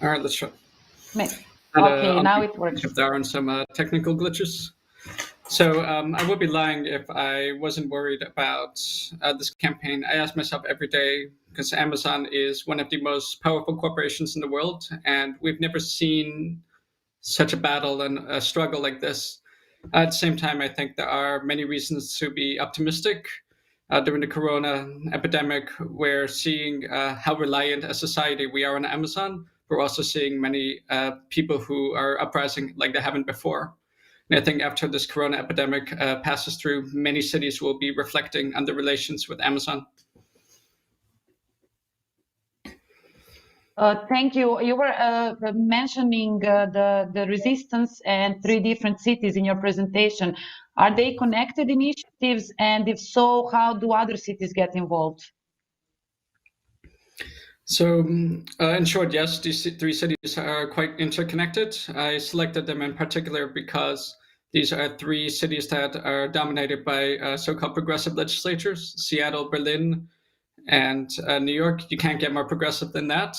All right, let's try.
Okay, now it works.
If there are some technical glitches. So I would be lying if I wasn't worried about this campaign. I ask myself every day, because Amazon is one of the most powerful corporations in the world, and we've never seen such a battle and a struggle like this. At the same time, I think there are many reasons to be optimistic. During the corona epidemic, we're seeing how reliant a society we are on Amazon. We're also seeing many people who are uprising like they haven't before. And I think after this corona epidemic passes through, many cities will be reflecting on the relations with Amazon.
Thank you. You were mentioning the resistance and 3 different cities in your presentation. Are they connected initiatives? And if so, how do other cities get involved?
So in short, yes, these 3 cities are quite interconnected. I selected them in particular because these are 3 cities that are dominated by so-called progressive legislatures: Seattle, Berlin, and New York. You can't get more progressive than that.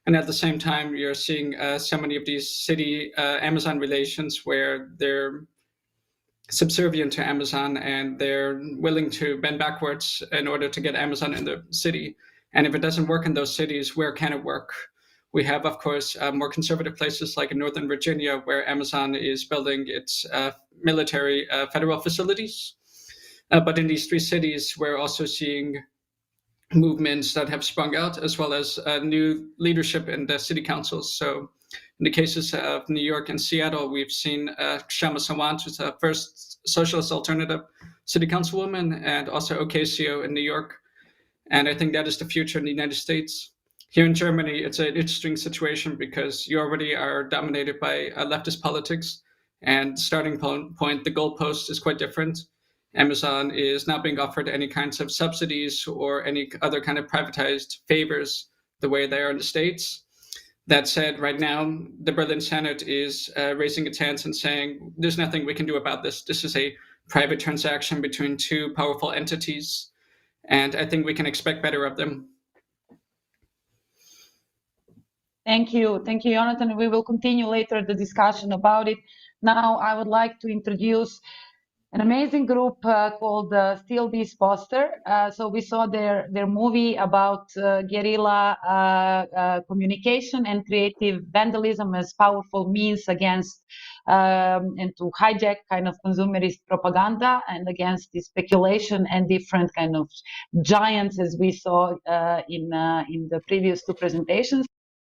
And at the same time, you're seeing so many of these city Amazon relations where they're subservient to Amazon and they're willing to bend backwards in order to get Amazon in the city. And if it doesn't work in those cities, where can it work? We have, of course, more conservative places like in Northern Virginia, where Amazon is building its military federal facilities. But in these 3 cities, we're also seeing movements that have sprung out, as well as new leadership in the city councils. So in the cases of New York and Seattle, we've seen Kshama Sawant, who's the first socialist alternative city councilwoman, and also Ocasio in New York. And I think that is the future in the United States. Here in Germany, it's an interesting situation because you already are dominated by leftist politics, and starting point, the goalpost is quite different. Amazon is not being offered any kinds of subsidies or any other kind of privatized favors the way they are in the States. That said, right now, the Berlin Senate is raising its hands and saying, there's nothing we can do about this. This is a private transaction between 2 powerful entities, and I think we can expect better of them.
Thank you. Thank you, Jonathan. We will continue later the discussion about it. Now, I would like to introduce an amazing group called Still This Poster. So we saw their movie about guerrilla communication and creative vandalism as powerful means against and to hijack kind of consumerist propaganda and against the speculation and different kind of giants, as we saw in the previous 2 presentations.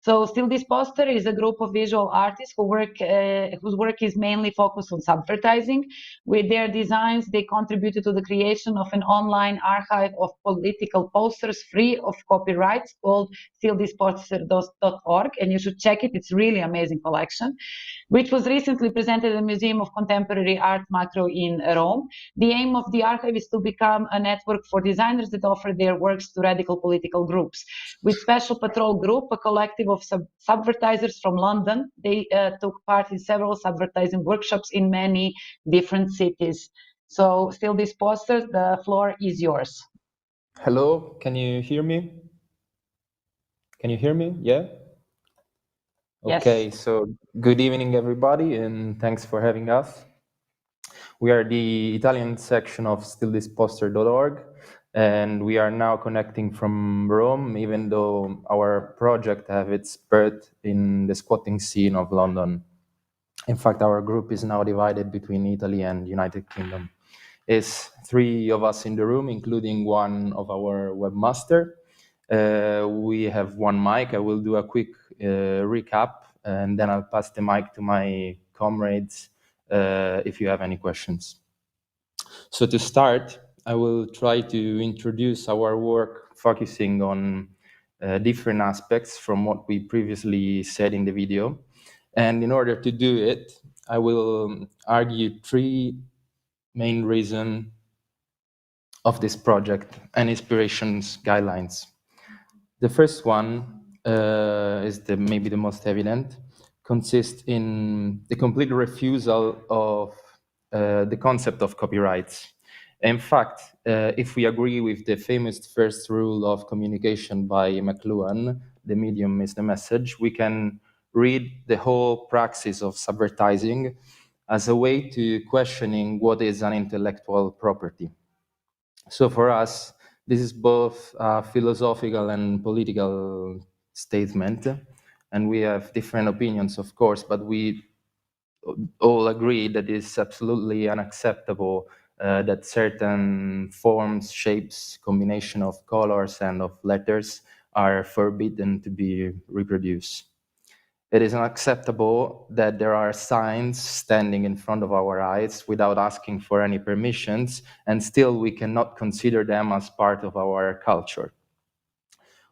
So Still This Poster is a group of visual artists whose work is mainly focused on subvertising. With their designs, they contributed to the creation of an online archive of political posters free of copyrights called stillthisposter.org, and you should check it. It's really amazing collection, which was recently presented at the Museum of Contemporary Art Macro in Rome. The aim of the archive is to become a network for designers that offer their works to radical political groups. With Special Patrol Group, a collective of subvertisers from London, they took part in several subvertising workshops in many different cities. So Still This Poster, the floor is yours.
Hello, can you hear me? Can you hear me? Yeah? Okay,
Yes.
so good evening, everybody, and thanks for having us. We are the Italian section of stillthisposter.org, and we are now connecting from Rome, even though our project has its birth in the squatting scene of London. In fact, our group is now divided between Italy and United Kingdom. It's 3 of us in the room, including one of our webmaster. We have 1 mic. I will do a quick recap, and then I'll pass the mic to my comrades if you have any questions. So to start, I will try to introduce our work focusing on different aspects from what we previously said in the video. And in order to do it, I will argue 3 main reasons of this project and inspirations guidelines. The first one is maybe the most evident, consists in the complete refusal of the concept of copyrights. In fact, if we agree with the famous first rule of communication by McLuhan, the medium is the message, we can read the whole praxis of subvertising as a way to questioning what is an intellectual property. So for us, this is both a philosophical and political statement, and we have different opinions, of course, but we all agree that it's absolutely unacceptable that certain forms, shapes, combination of colors and of letters are forbidden to be reproduced. It is unacceptable that there are signs standing in front of our eyes without asking for any permissions, and still we cannot consider them as part of our culture.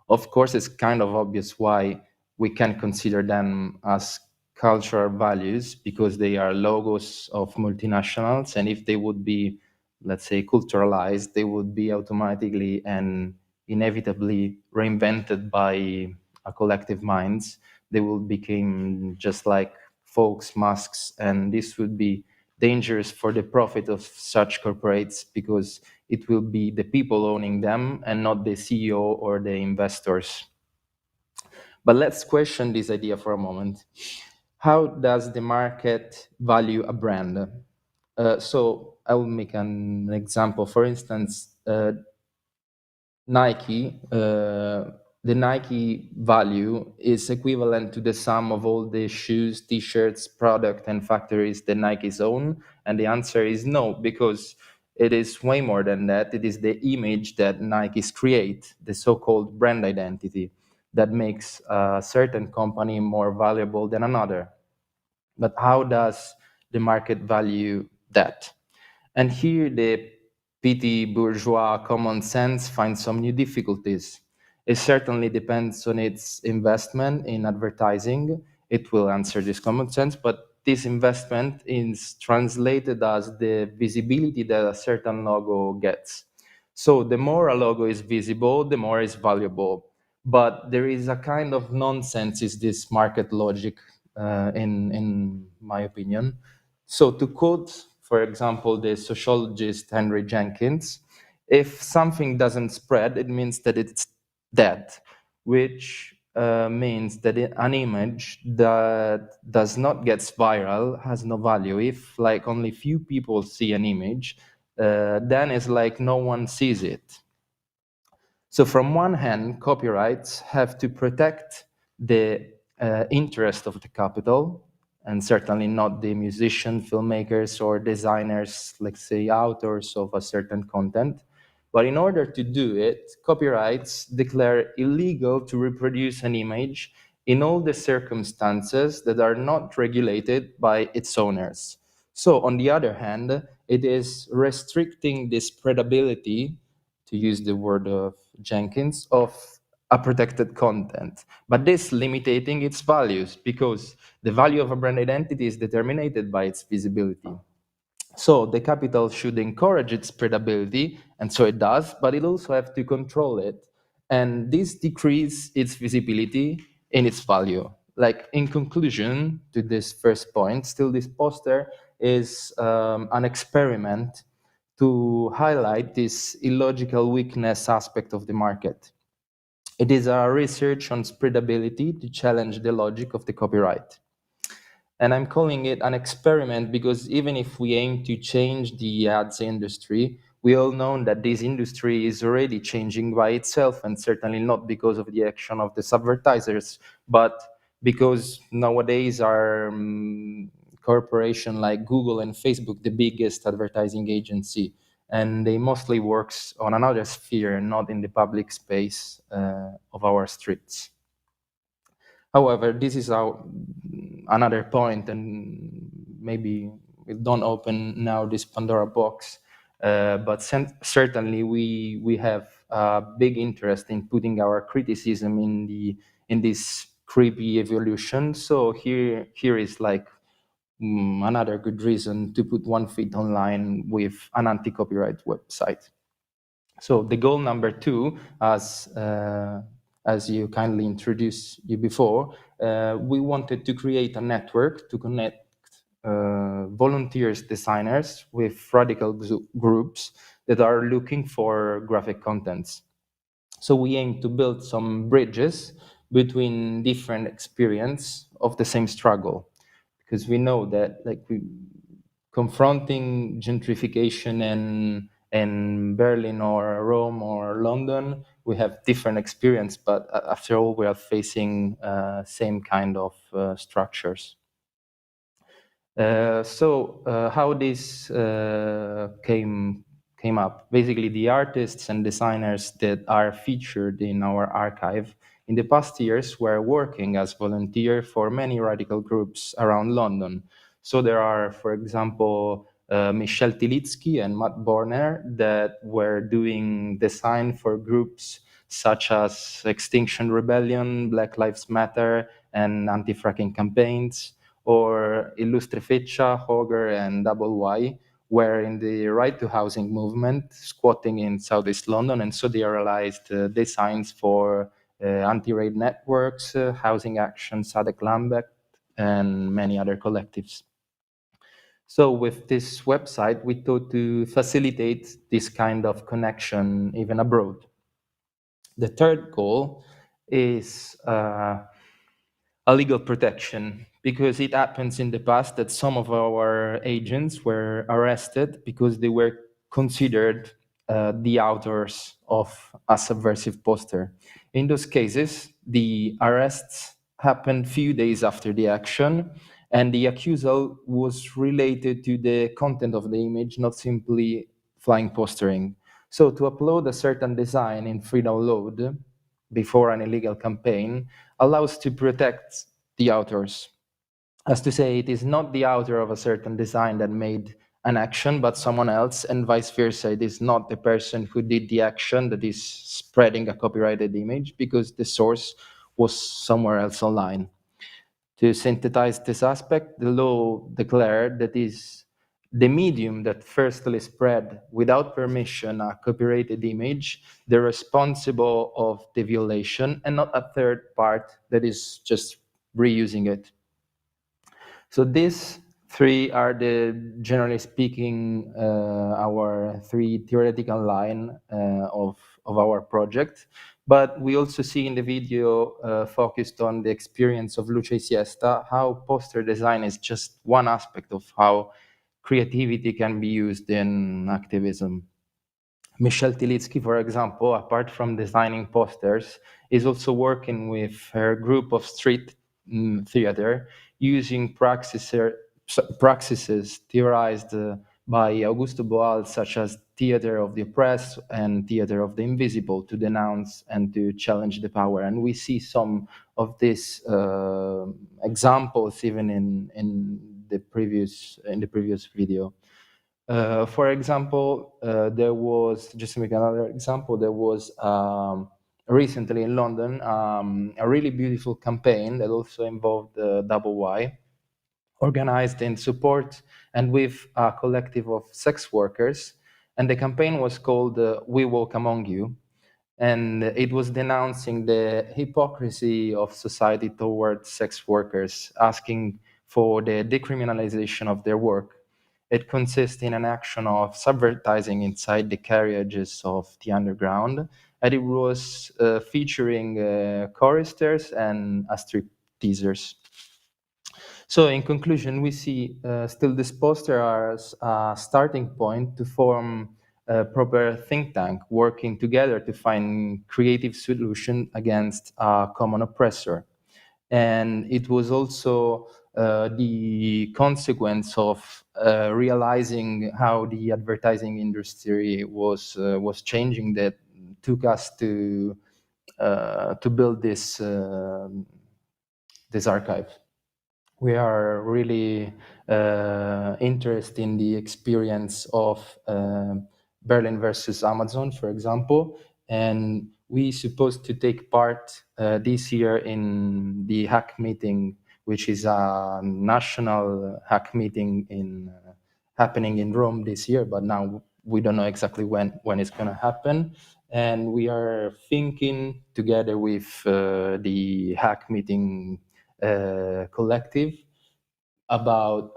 Of course, it's kind of obvious why we can consider them as cultural values, because they are logos of multinationals, and if they would be, let's say, culturalized, they would be automatically and inevitably reinvented by a collective minds. They will become just like folks' masks, and this would be dangerous for the profit of such corporates, because it will be the people owning them and not the CEO or the investors. But let's question this idea for a moment. How does the market value a brand? So I will make an example. For instance, Nike, the Nike value is equivalent to the sum of all the shoes, t-shirts, product, and factories that Nike's own? And the answer is no, because it is way more than that. It is the image that Nike's create, the so-called brand identity, that makes a certain company more valuable than another. But how does the market value that? And here the petty bourgeois common sense finds some new difficulties. It certainly depends on its investment in advertising. It will answer this common sense, but this investment is translated as the visibility that a certain logo gets. So the more a logo is visible, the more it's valuable. But there is a kind of nonsense is this market logic, in my opinion. So to quote, for example, the sociologist Henry Jenkins, if something doesn't spread, it means that it's dead, which means that an image that does not get viral has no value. If like only few people see an image, then it's like no one sees it. So from one hand, copyrights have to protect the interest of the capital, and certainly not the musician, filmmakers, or designers, let's say authors of a certain content. But in order to do it, copyrights declare illegal to reproduce an image in all the circumstances that are not regulated by its owners. So on the other hand, it is restricting the spreadability, to use the word of Jenkins, of a protected content, but this limiting its values, because the value of a brand identity is determined by its visibility. So the capital should encourage its spreadability, and so it does, but it also has to control it. And this decreases its visibility in its value. Like in conclusion to this first point, still this poster is an experiment to highlight this illogical weakness aspect of the market. It is a research on spreadability to challenge the logic of the copyright. And I'm calling it an experiment because even if we aim to change the ads industry, we all know that this industry is already changing by itself, and certainly not because of the action of the subvertisers, but because nowadays our corporation like Google and Facebook, the biggest advertising agency, and they mostly works on another sphere, not in the public space of our streets. However, this is another point, and maybe we don't open now this Pandora box, but certainly we have a big interest in putting our criticism in this creepy evolution. So here is like another good reason to put one feet online with an anti-copyright website. So the goal number 2, as you kindly introduced you before, we wanted to create a network to connect volunteers, designers with radical groups that are looking for graphic contents. So we aim to build some bridges between different experience of the same struggle, because we know that confronting gentrification in Berlin or Rome or London, we have different experience, but after all, we are facing same kind of structures. How this came up? Basically, the artists and designers that are featured in our archive in the past years were working as volunteer for many radical groups around London. So there are, for example, Michel Tilitsky and Matt Borner that were doing design for groups such as Extinction Rebellion, Black Lives Matter, and anti-fracking campaigns, or Illustre Feccia, Hogger, and Double Y were in the right to housing movement, squatting in Southeast London, and so they realized designs for anti-raid networks, housing action, Sadek Lambert, and many other collectives. So with this website, we thought to facilitate this kind of connection even abroad. The third goal is a legal protection, because it happens in the past that some of our agents were arrested because they were considered the authors of a subversive poster. In those cases, the arrests happened few days after the action, and the accusal was related to the content of the image, not simply flying postering. So to upload a certain design in free download before an illegal campaign allows to protect the authors. As to say, it is not the author of a certain design that made an action, but someone else, and vice versa. It is not the person who did the action that is spreading a copyrighted image, because the source was somewhere else online. To synthesize this aspect, the law declared that is the medium that firstly spread without permission a copyrighted image, the responsible of the violation, and not a third part that is just reusing it. So these three are generally speaking, our three theoretical line of our project. But we also see in the video focused on the experience of Luce Siesta, how poster design is just one aspect of how creativity can be used in activism. Michel Tilitsky, for example, apart from designing posters, is also working with her group of street theater, using praxis theorized by Augusto Boal, such as theater of the oppressed and theater of the invisible, to denounce and to challenge the power. And we see some of these examples even in the previous video. For example, there was, just to make another example, there was recently in London a really beautiful campaign that also involved Double Y, organized in support and with a collective of sex workers. And the campaign was called We Walk Among You. And it was denouncing the hypocrisy of society towards sex workers, asking for the decriminalization of their work. It consists in an action of subvertising inside the carriages of the underground, and it was featuring choristers and stripteasers. So in conclusion, we see still this poster as a starting point to form a proper think tank, working together to find creative solution against a common oppressor. And it was also the consequence of realizing how the advertising industry was changing that took us to build this archive. We are really interested in the experience of Berlin versus Amazon, for example, and we supposed to take part this year in the hack meeting, which is a national hack meeting happening in Rome this year, but now we don't know exactly when it's going to happen. And we are thinking together with the hack meeting collective about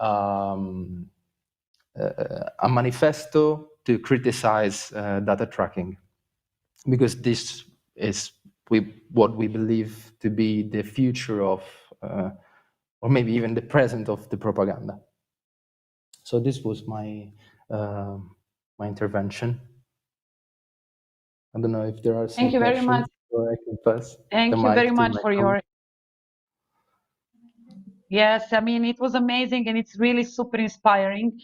a manifesto to criticize data tracking, because this is what we believe to be the future of, or maybe even the present of the propaganda. So this was my my intervention. I don't know if there are some
Thank you very
questions,
much.
or I can pass
Thank
the
you
mic
very
to
much
my
for your. Yes, I mean, it was amazing and it's really super inspiring.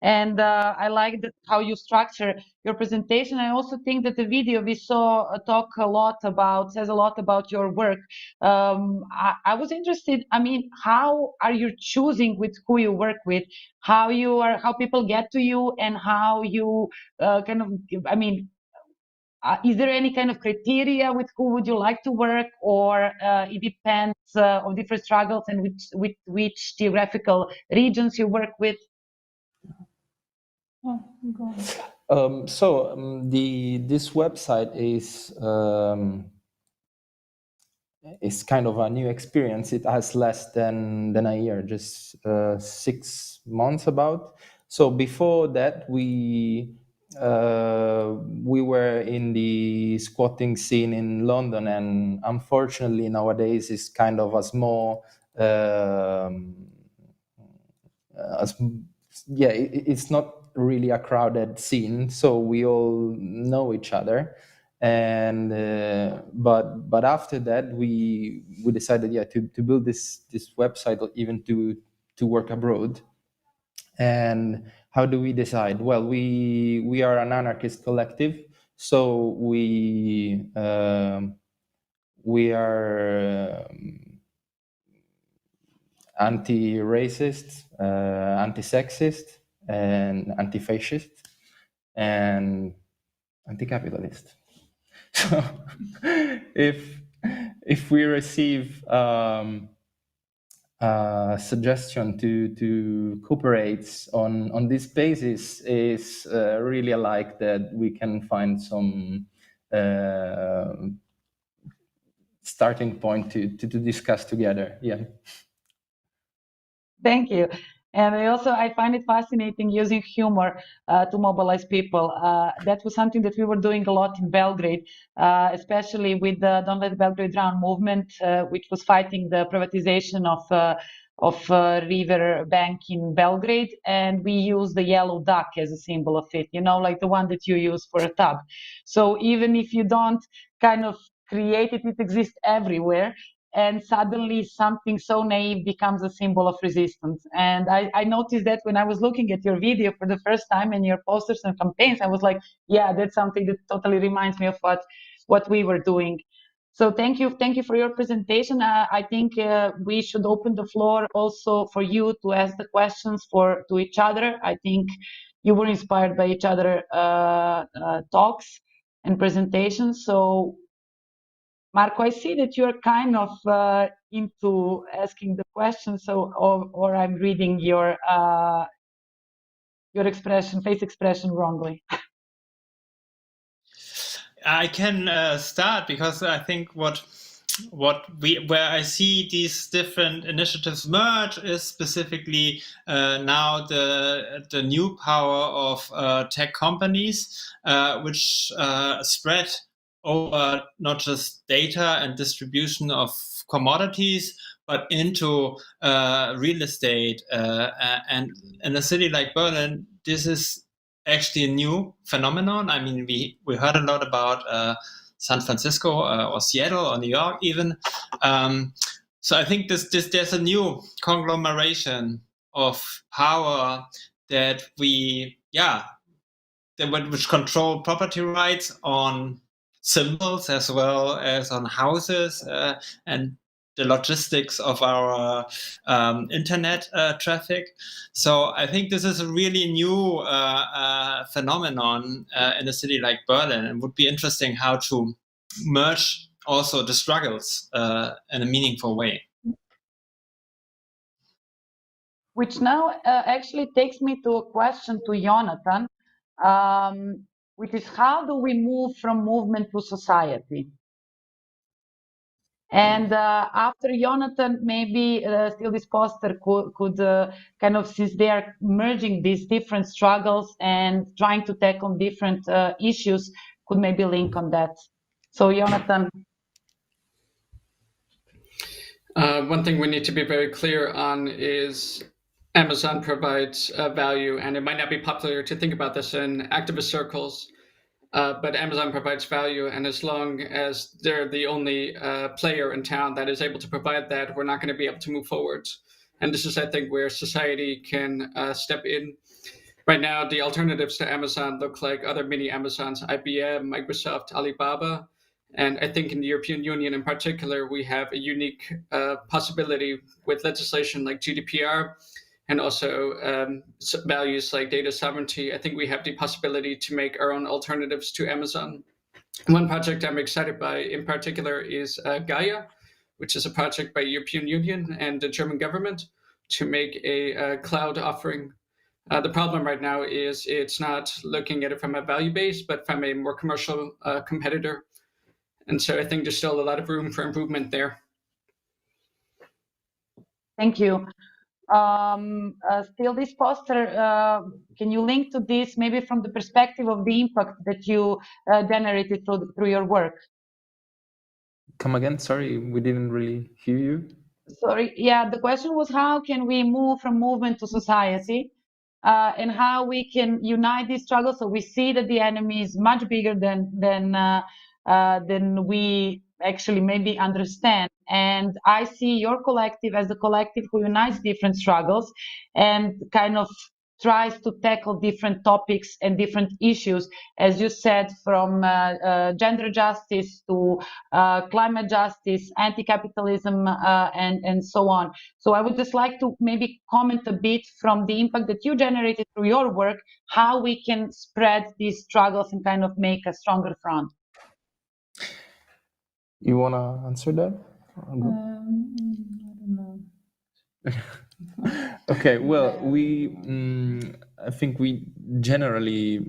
And I like how you structure your presentation. I also think that the video we saw says a lot about your work. I was interested, I mean, how are you choosing with who you work with, how people get to you, and how you is there any kind of criteria with who would you like to work, or it depends on different struggles and with which geographical regions you work with?
This website is kind of a new experience. It has less than a year, just 6 months about. So before that, we were in the squatting scene in London, and unfortunately nowadays it's kind of a small it's not really a crowded scene, so we all know each other. And but after that we decided to build this website, or even to work abroad. And how do we decide? Well, we are an anarchist collective, so we are anti-racist, anti-sexist, and anti-fascist, and anti-capitalist. So if we receive suggestion to cooperate on this basis, is really like that we can find some starting point to discuss together. Yeah.
Thank you. And I find it fascinating using humor to mobilize people. That was something that we were doing a lot in Belgrade, especially with the Don't Let Belgrade Drown movement, which was fighting the privatization of river bank in Belgrade. And we used the yellow duck as a symbol of it, like the one that you use for a tub. So even if you don't kind of create it, it exists everywhere. And suddenly something so naive becomes a symbol of resistance. And I noticed that when I was looking at your video for the first time and your posters and campaigns, I was like, yeah, that's something that totally reminds me of what we were doing. So thank you for your presentation. I think we should open the floor also for you to ask the questions to each other. I think you were inspired by each other talks and presentations. So Marco, I see that you're kind of into asking the questions, or I'm reading your face expression wrongly.
I can start, because I think where I see these different initiatives merge is specifically now the new power of tech companies, which spread over not just data and distribution of commodities, but into real estate. And in a city like Berlin, this is actually a new phenomenon. I mean, we heard a lot about San Francisco or Seattle or New York even. So I think there's a new conglomeration of power that which control property rights on symbols as well as on houses and the logistics of our internet traffic. So I think this is a really new phenomenon in a city like Berlin, and would be interesting how to merge also the struggles in a meaningful way.
Which now actually takes me to a question to Jonathan, which is, how do we move from movement to society? And after Jonathan, maybe still this poster could kind of, since they are merging these different struggles and trying to tackle different issues, could maybe link on that. So Jonathan.
One thing we need to be very clear on is Amazon provides value, and it might not be popular to think about this in activist circles, but Amazon provides value, and as long as they're the only player in town that is able to provide that, we're not going to be able to move forward. And this is, I think, where society can step in. Right now, the alternatives to Amazon look like other mini Amazons, IBM, Microsoft, Alibaba. And I think in the European Union in particular, we have a unique possibility with legislation like GDPR and also values like data sovereignty. I think we have the possibility to make our own alternatives to Amazon. One project I'm excited by in particular is Gaia, which is a project by European Union and the German government to make a cloud offering. The problem right now is it's not looking at it from a value base, but from a more commercial competitor. And so I think there's still a lot of room for improvement there.
Thank you. Still this poster, can you link to this maybe from the perspective of the impact that you generated through your work?
Come again? Sorry, we didn't really hear you.
Sorry, yeah, the question was how can we move from movement to society and how we can unite these struggles so we see that the enemy is much bigger than we actually maybe understand. And I see your collective as the collective who unites different struggles and kind of tries to tackle different topics and different issues, as you said, from gender justice to climate justice, anti-capitalism, and so on. So I would just like to maybe comment a bit from the impact that you generated through your work, how we can spread these struggles and kind of make a stronger front.
You want to answer that?
I don't know.
Okay, well, I think we generally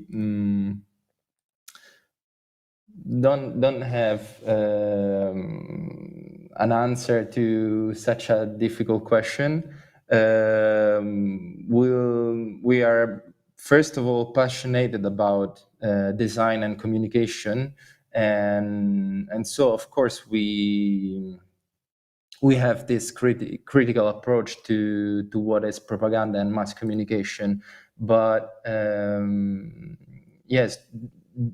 don't have an answer to such a difficult question. We are first of all passionate about design and communication, and so of course we have this critical approach to what is propaganda and mass communication. But yes,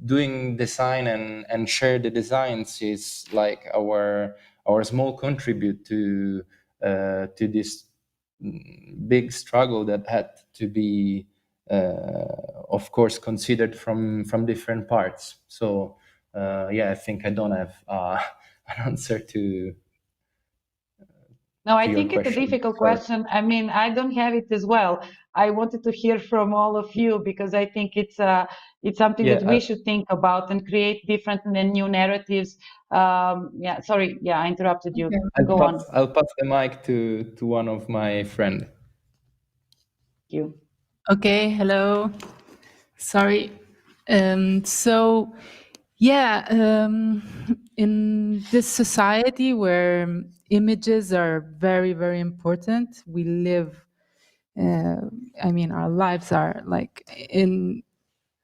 doing design and share the designs is like our small contribute to this big struggle that had to be, of course, considered from different parts. So yeah, I think I don't have an answer to.
No, I think it's a difficult question. I mean, I don't have it as well. I wanted to hear from all of you because I think it's something that we should think about and create different and new narratives. Yeah, sorry. Yeah, I interrupted you. Go on.
I'll pass the mic to one of my friends.
Thank you.
Okay, hello. Sorry. So, yeah, in this society where images are very, very important, we live, I mean, our lives are like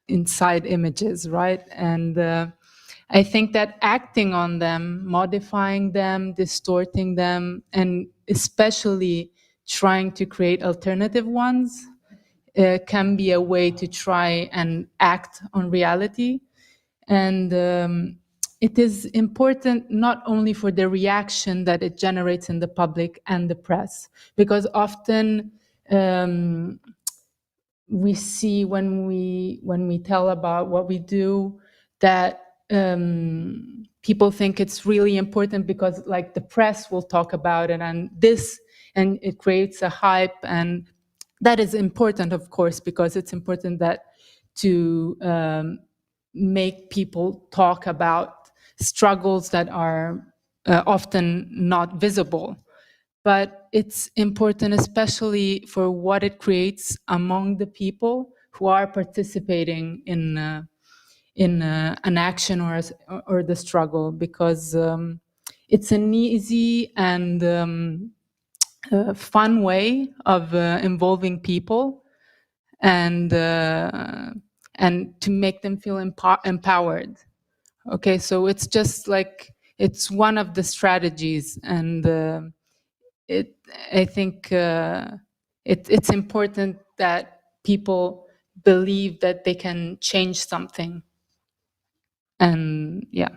inside images, right? And I think that acting on them, modifying them, distorting them, and especially trying to create alternative ones can be a way to try and act on reality. And it is important not only for the reaction that it generates in the public and the press, because often we see when we tell about what we do that people think it's really important because like the press will talk about it and it creates a hype, and that is important, of course, because it's important that to make people talk about struggles that are often not visible. But it's important, especially for what it creates among the people who are participating in an action or the struggle, because it's an easy and fun way of involving people and to make them feel empowered. Okay, so it's just like it's one of the strategies, and I think it's important that people believe that they can change something. And yeah.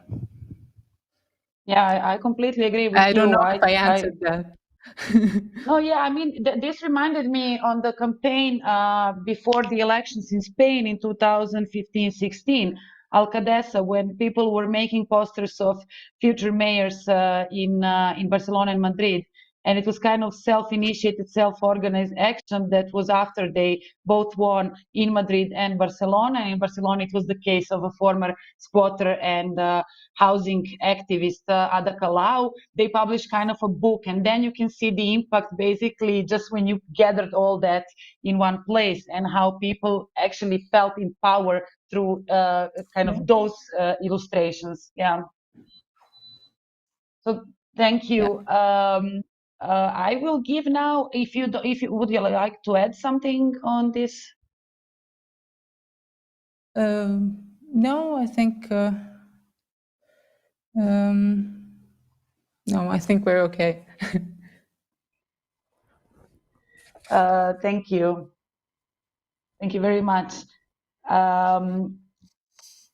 Yeah, I completely agree with you.
I don't know if I answered that.
No, yeah, I mean, this reminded me on the campaign before the elections in Spain in 2015-16, Alcadesa, when people were making posters of future mayors in Barcelona and Madrid. And it was kind of self-initiated, self-organized action that was after they both won in Madrid and Barcelona. And in Barcelona, it was the case of a former squatter and housing activist, Ada Colau. They published kind of a book, and then you can see the impact basically just when you gathered all that in one place, and how people actually felt in power through kind of those illustrations. Yeah. So thank you. Yeah. I will give now, if you would you like to add something on this?
No, I think no, I think we're okay.
Thank you. Thank you very much.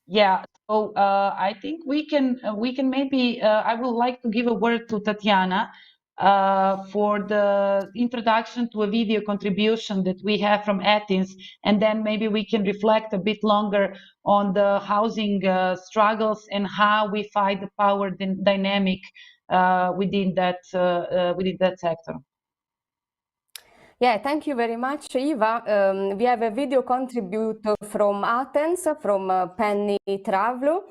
Yeah, so I think we can maybe, I would like to give a word to Tatiana for the introduction to a video contribution that we have from Athens, and then maybe we can reflect a bit longer on the housing struggles and how we fight the power dynamic within that sector.
Yeah, thank you very much, Eva. We have a video contribute from Athens, from Penny Travlou.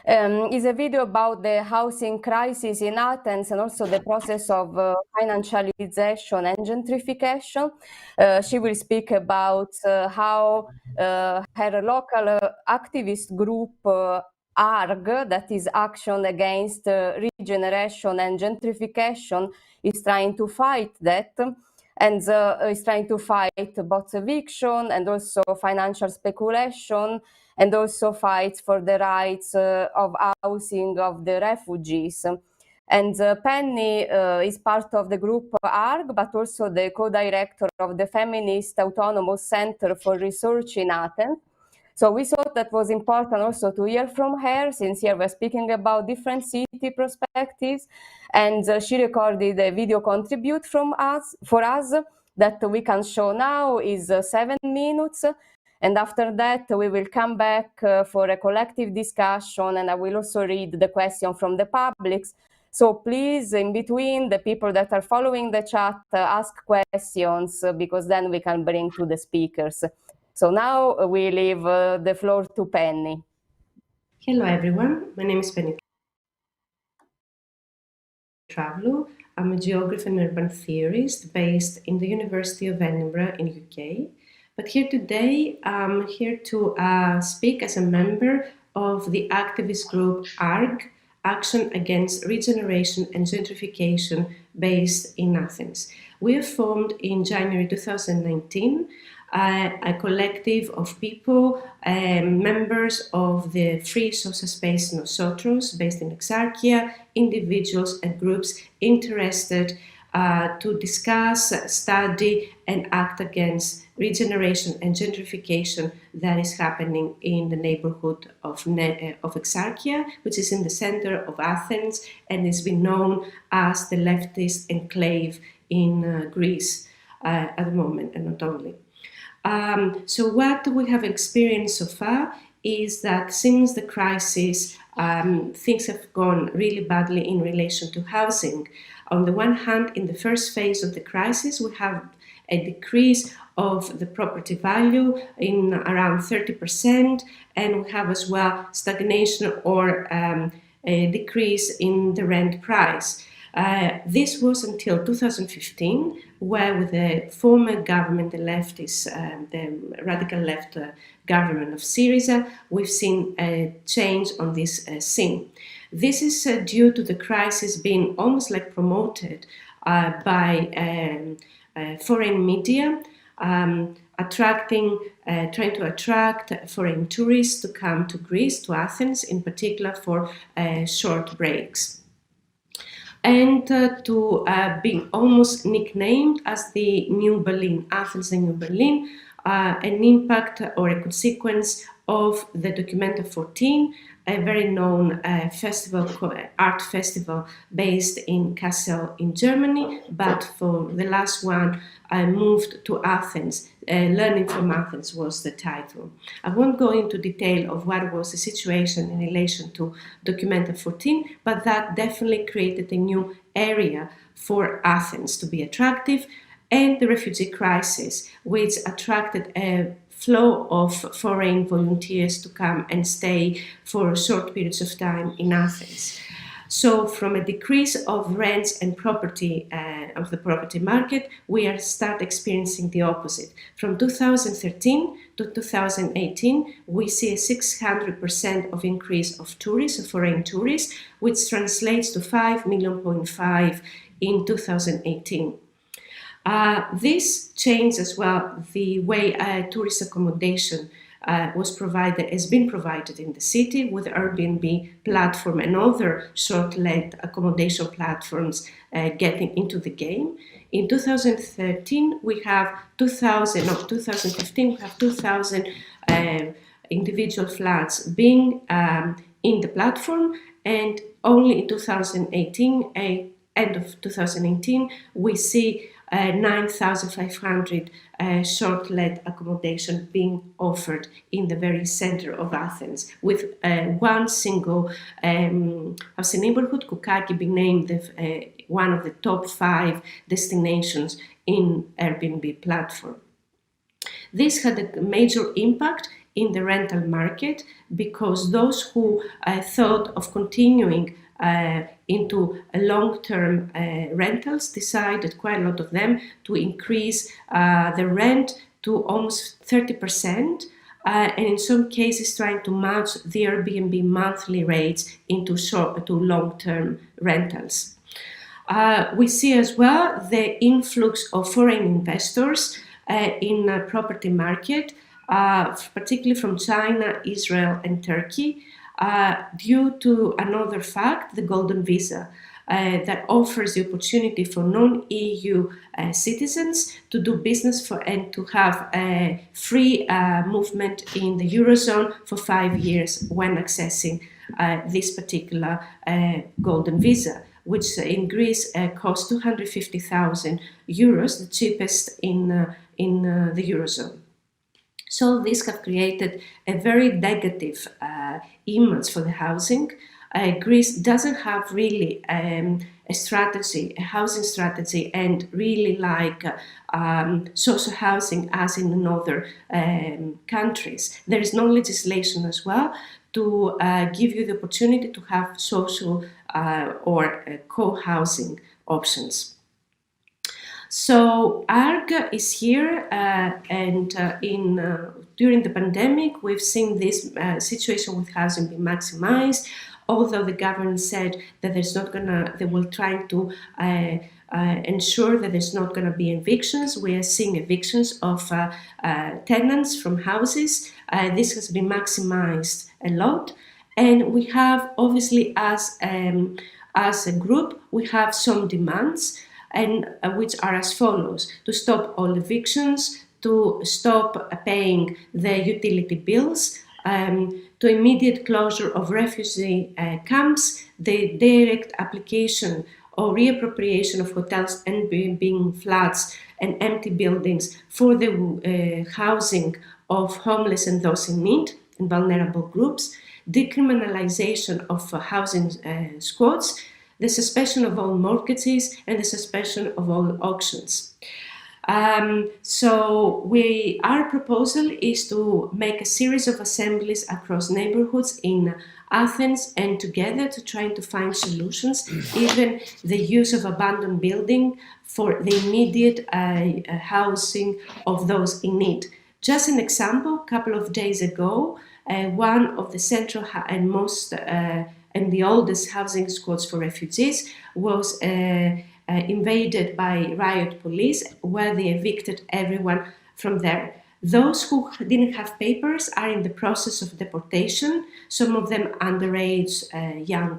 It's a video about the housing crisis in Athens and also the process of financialization and gentrification. She will speak about how her local activist group, AARG, that is Action Against Regeneration and Gentrification, is trying to fight that. And is trying to fight both eviction and also financial speculation, and also fights for the rights of housing of the refugees. And Penny is part of the group AARG, but also the co-director of the Feminist Autonomous Center for Research in Athens. So we thought that was important also to hear from her, since here we're speaking about different city perspectives. And she recorded a video contribute for us that we can show now is 7 minutes. And after that, we will come back for a collective discussion, and I will also read the question from the public. So please, in between, the people that are following the chat, ask questions, because then we can bring to the speakers. So now we leave the floor to Penny.
Hello everyone, my name is Penny Travlou. I'm a geographer and urban theorist based in the University of Edinburgh in UK. But here today, I'm here to speak as a member of the activist group AARG, Action Against Regeneration and Gentrification, based in Athens. We were formed in January 2019, a collective of people, members of the free social space Nosotros, based in Exarchia, individuals and groups interested to discuss, study, and act against regeneration and gentrification that is happening in the neighborhood of Exarchia, which is in the center of Athens and has been known as the leftist enclave in Greece at the moment, and not only. So what we have experienced so far is that since the crisis, things have gone really badly in relation to housing. On the one hand, in the first phase of the crisis, we have a decrease of the property value in around 30%, and we have as well stagnation or a decrease in the rent price. This was until 2015, where with the former government, the leftist, the radical left government of Syriza, we've seen a change on this scene. This is due to the crisis being almost like promoted by foreign media, trying to attract foreign tourists to come to Greece, to Athens, in particular for short breaks. and to be almost nicknamed as the New Berlin, Athens the New Berlin, an impact or a consequence of the Documenta 14, a very known art festival based in Kassel in Germany, but for the last one I moved to Athens. Learning from Athens was the title. I won't go into detail of what was the situation in relation to Documenta 14, but that definitely created a new area for Athens to be attractive, and the refugee crisis, which attracted a flow of foreign volunteers to come and stay for short periods of time in Athens. So from a decrease of rents and property of the property market, we start experiencing the opposite. From 2013 to 2018, we see a 600% of increase of tourists, of foreign tourists, which translates to 5.5 million in 2018. This changed as well the way tourist accommodation has been provided in the city, with Airbnb platform and other short-let accommodation platforms getting into the game. In 2015, we have 2,000 individual flats being in the platform, and only in 2018, end of 2018, we see 9,500 short-let accommodation being offered in the very center of Athens, with one single housing neighborhood, Koukaki, being named one of the top 5 destinations in Airbnb platform. This had a major impact in the rental market, because those who thought of continuing into long-term rentals decided, quite a lot of them, to increase the rent to almost 30%, and in some cases trying to match the Airbnb monthly rates into long-term rentals. We see as well the influx of foreign investors in the property market, particularly from China, Israel, and Turkey, due to another fact, the golden visa, that offers the opportunity for non-EU citizens to do business and to have a free movement in the Eurozone for 5 years when accessing this particular golden visa, which in Greece costs 250,000 euros, the cheapest in the Eurozone. So this have created a very negative image for the housing. Greece doesn't have really a housing strategy, and really like social housing as in other countries. There is no legislation as well to give you the opportunity to have social or co-housing options. So AARG is here, and during the pandemic, we've seen this situation with housing be maximized. Although the government said that they will try to ensure that there's not going to be evictions. We are seeing evictions of tenants from houses. This has been maximized a lot, and we have obviously as a group we have some demands, and which are as follows: to stop all evictions, to stop paying the utility bills, to immediate closure of refugee camps, the direct application or reappropriation of hotels and being flats and empty buildings for the housing of homeless and those in need and vulnerable groups, decriminalization of housing squads, the suspension of all mortgages, and the suspension of all auctions. So our proposal is to make a series of assemblies across neighborhoods in Athens, and together to try to find solutions, even the use of abandoned building for the immediate housing of those in need. Just an example, a couple of days ago, one of the central and most and the oldest housing squads for refugees was invaded by riot police, where they evicted everyone from there. Those who didn't have papers are in the process of deportation, some of them underage young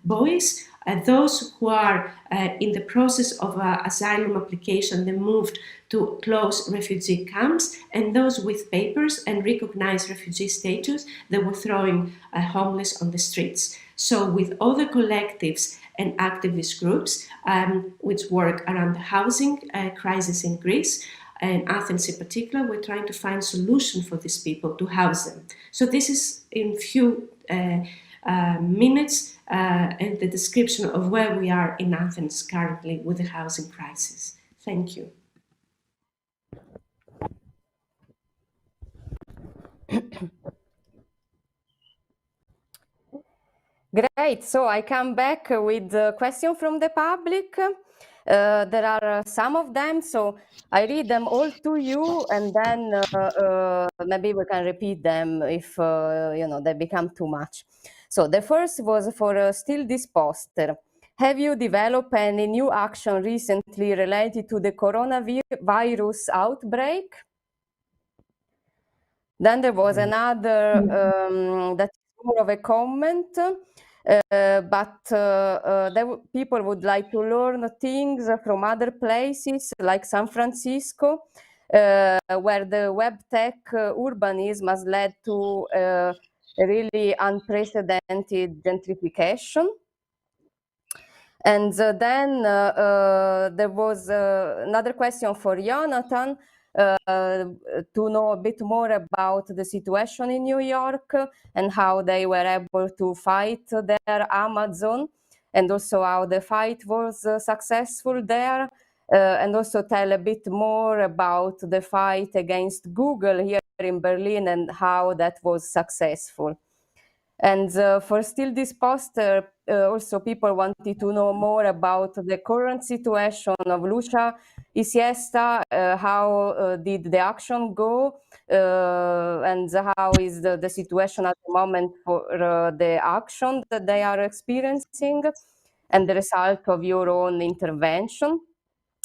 boys, those who are in the process of asylum application, they moved to close refugee camps, and those with papers and recognized refugee status, they were throwing homeless on the streets. So with other collectives and activist groups which work around the housing crisis in Greece, and Athens in particular, we're trying to find solutions for these people to house them. So this is in few minutes and the description of where we are in Athens currently with the housing crisis. Thank you.
Great. So I come back with a question from the public. There are some of them, so I read them all to you, and then maybe we can repeat them if they become too much. So the first was for Still This Poster. Have you developed any new action recently related to the coronavirus outbreak? Then there was another that's more of a comment, but people would like to learn things from other places like San Francisco, where the web tech urbanism has led to a really unprecedented gentrification. And then there was another question for Jonathan to know a bit more about the situation in New York and how they were able to fight their Amazon, and also how the fight was successful there, and also tell a bit more about the fight against Google here in Berlin and how that was successful. And for Still This Poster, also people wanted to know more about the current situation of Lucia y Siesta, how did the action go, and how is the situation at the moment for the action that they are experiencing, and the result of your own intervention.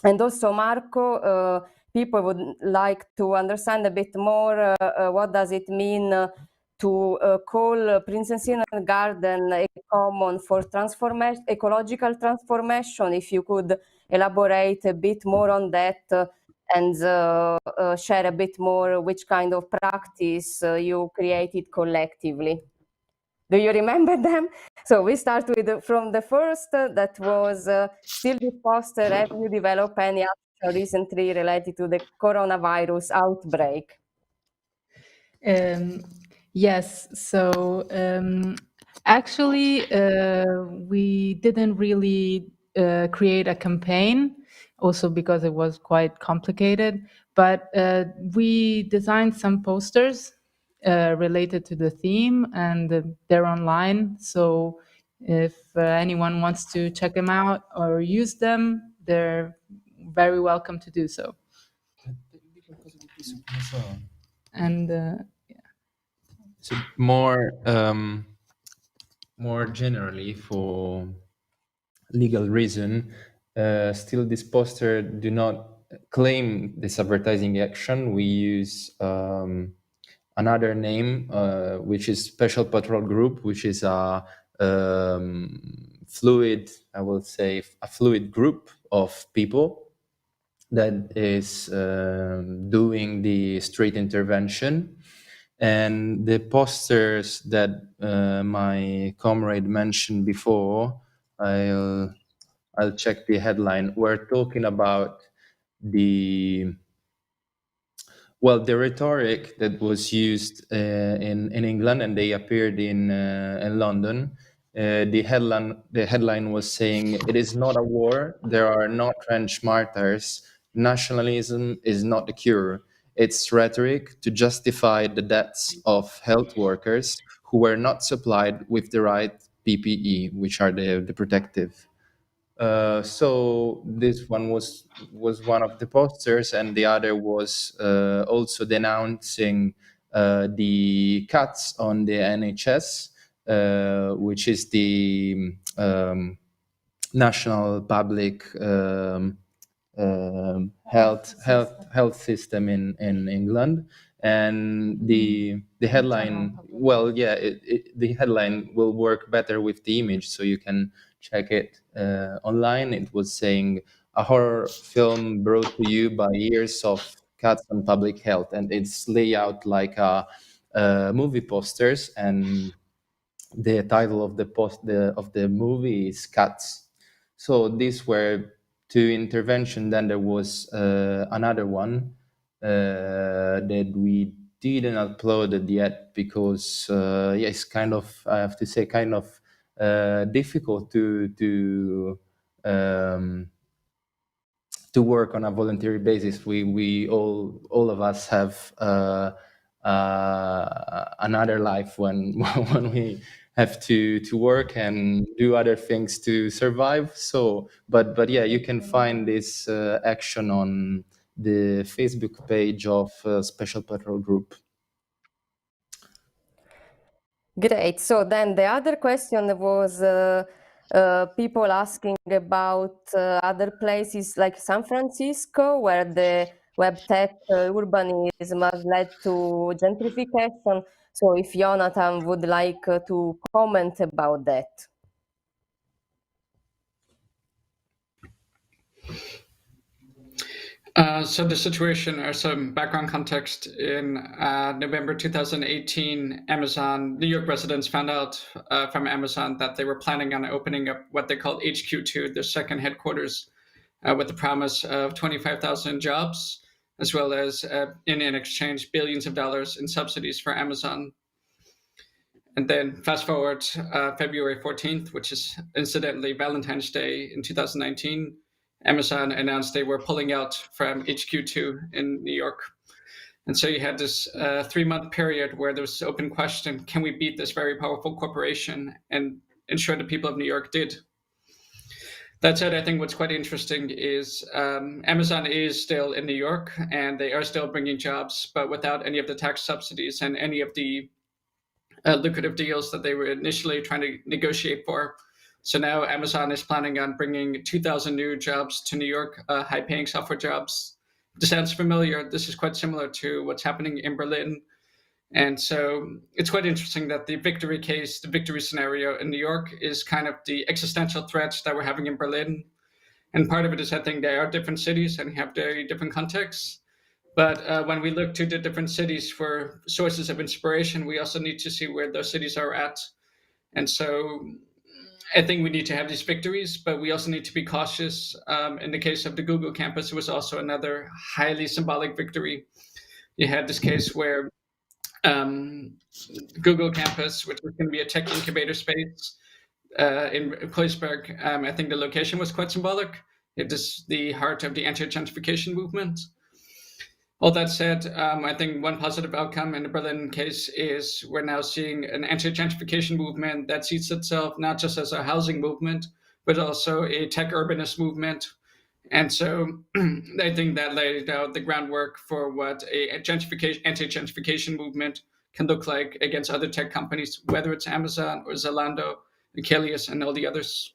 And also, Marco, people would like to understand a bit more what does it mean to call Princeton Garden a common for ecological transformation. If you could elaborate a bit more on that and share a bit more which kind of practice you created collectively. Do you remember them? So we start with from the first that was Still This Poster. Have you developed any action recently related to the coronavirus outbreak?
Yes, so actually we didn't really create a campaign, also because it was quite complicated, but we designed some posters related to the theme, and they're online, so if anyone wants to check them out or use them, they're very welcome to do so. And
so more generally, for legal reason, still this poster do not claim the subvertising action. We use another name, which is Special Patrol Group, which is a fluid, I will say, a fluid group of people that is doing the street intervention. And the posters that my comrade mentioned before, I'll check the headline. We're talking about the rhetoric that was used in England, and they appeared in London. The headline was saying, "It is not a war. There are no trench martyrs. Nationalism is not the cure. It's rhetoric to justify the deaths of health workers who were not supplied with the right PPE, which are the protective." So this one was one of the posters, and the other was also denouncing the cuts on the NHS, which is the national public health system in England, And the headline, well, yeah, the headline will work better with the image, so you can check it online. It was saying a horror film brought to you by years of cuts on public health, and it's layout like a movie posters, and the title of the movie is Cuts. So these were two interventions. Then there was another one that we didn't upload it yet because yeah, it's kind of, I have to say, kind of difficult to work on a voluntary basis. We all of us have another life when when we have to work and do other things to survive. So, but yeah, you can find this action on the Facebook page of Special Patrol Group.
Great. So then the other question was people asking about other places like San Francisco, where the web tech urbanism has led to gentrification. So if Jonathan would like to comment about that.
So the situation, or some background context, in November 2018, New York residents found out from Amazon that they were planning on opening up what they called HQ2, their second headquarters, with the promise of 25,000 jobs, as well as in exchange billions of dollars in subsidies for Amazon. And then fast forward February 14th, which is incidentally Valentine's Day in 2019, Amazon announced they were pulling out from HQ2 in New York. And so you had this 3-month period where there was this open question, can we beat this very powerful corporation? And ensure the people of New York did. That said, I think what's quite interesting is Amazon is still in New York, and they are still bringing jobs, but without any of the tax subsidies and any of the lucrative deals that they were initially trying to negotiate for. So now Amazon is planning on bringing 2,000 new jobs to New York, high-paying software jobs. This sounds familiar. This is quite similar to what's happening in Berlin. And so it's quite interesting that the victory case, the victory scenario in New York is kind of the existential threats that we're having in Berlin. And part of it is I think they are different cities and have very different contexts. But when we look to the different cities for sources of inspiration, we also need to see where those cities are at. And so I think we need to have these victories, but we also need to be cautious. In the case of the Google campus, it was also another highly symbolic victory. You had this case where Google campus, which was going to be a tech incubator space in Kreuzberg, I think the location was quite symbolic. It is the heart of the anti-gentrification movement. All that said, I think one positive outcome in the Berlin case is we're now seeing an anti-gentrification movement that sees itself not just as a housing movement, but also a tech urbanist movement. And so I think that laid out the groundwork for what a anti-gentrification movement can look like against other tech companies, whether it's Amazon or Zalando, Achilles, and all the others.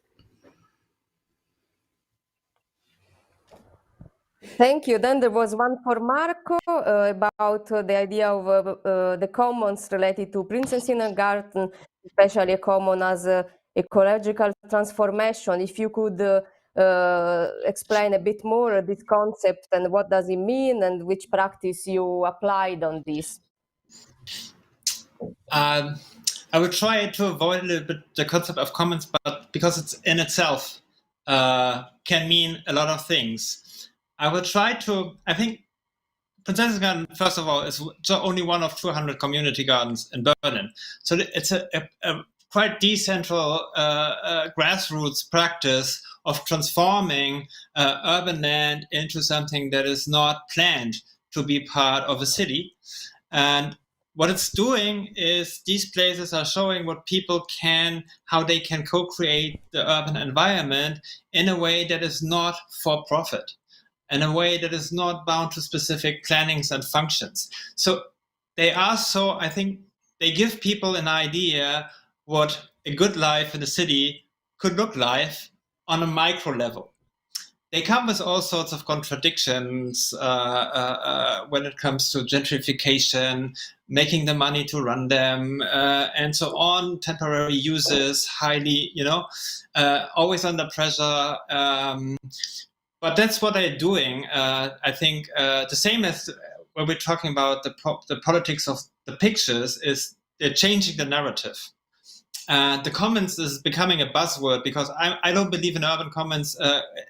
Thank you. Then there was one for Marco about the idea of the commons related to Prinzessinnengarten, especially a common as ecological transformation. If you could explain a bit more this concept and what does it mean and which practice you applied on this.
I will try to avoid a little bit the concept of commons, but because it's in itself can mean a lot of things. I will try to, I think Prinzessinnengarten, first of all, is only one of 200 community gardens in Berlin. So it's a quite decentral grassroots practice of transforming urban land into something that is not planned to be part of a city. And what it's doing is these places are showing what people can, how they can co-create the urban environment in a way that is not for profit, in a way that is not bound to specific plannings and functions. So they are so, I think they give people an idea what a good life in the city could look like on a micro level. they come with all sorts of contradictions when it comes to gentrification, making the money to run them, and so on. Temporary uses, highly, always under pressure. But that's what they're doing. I think the same as when we're talking about the politics of the pictures is they're changing the narrative. The commons is becoming a buzzword because I don't believe in urban commons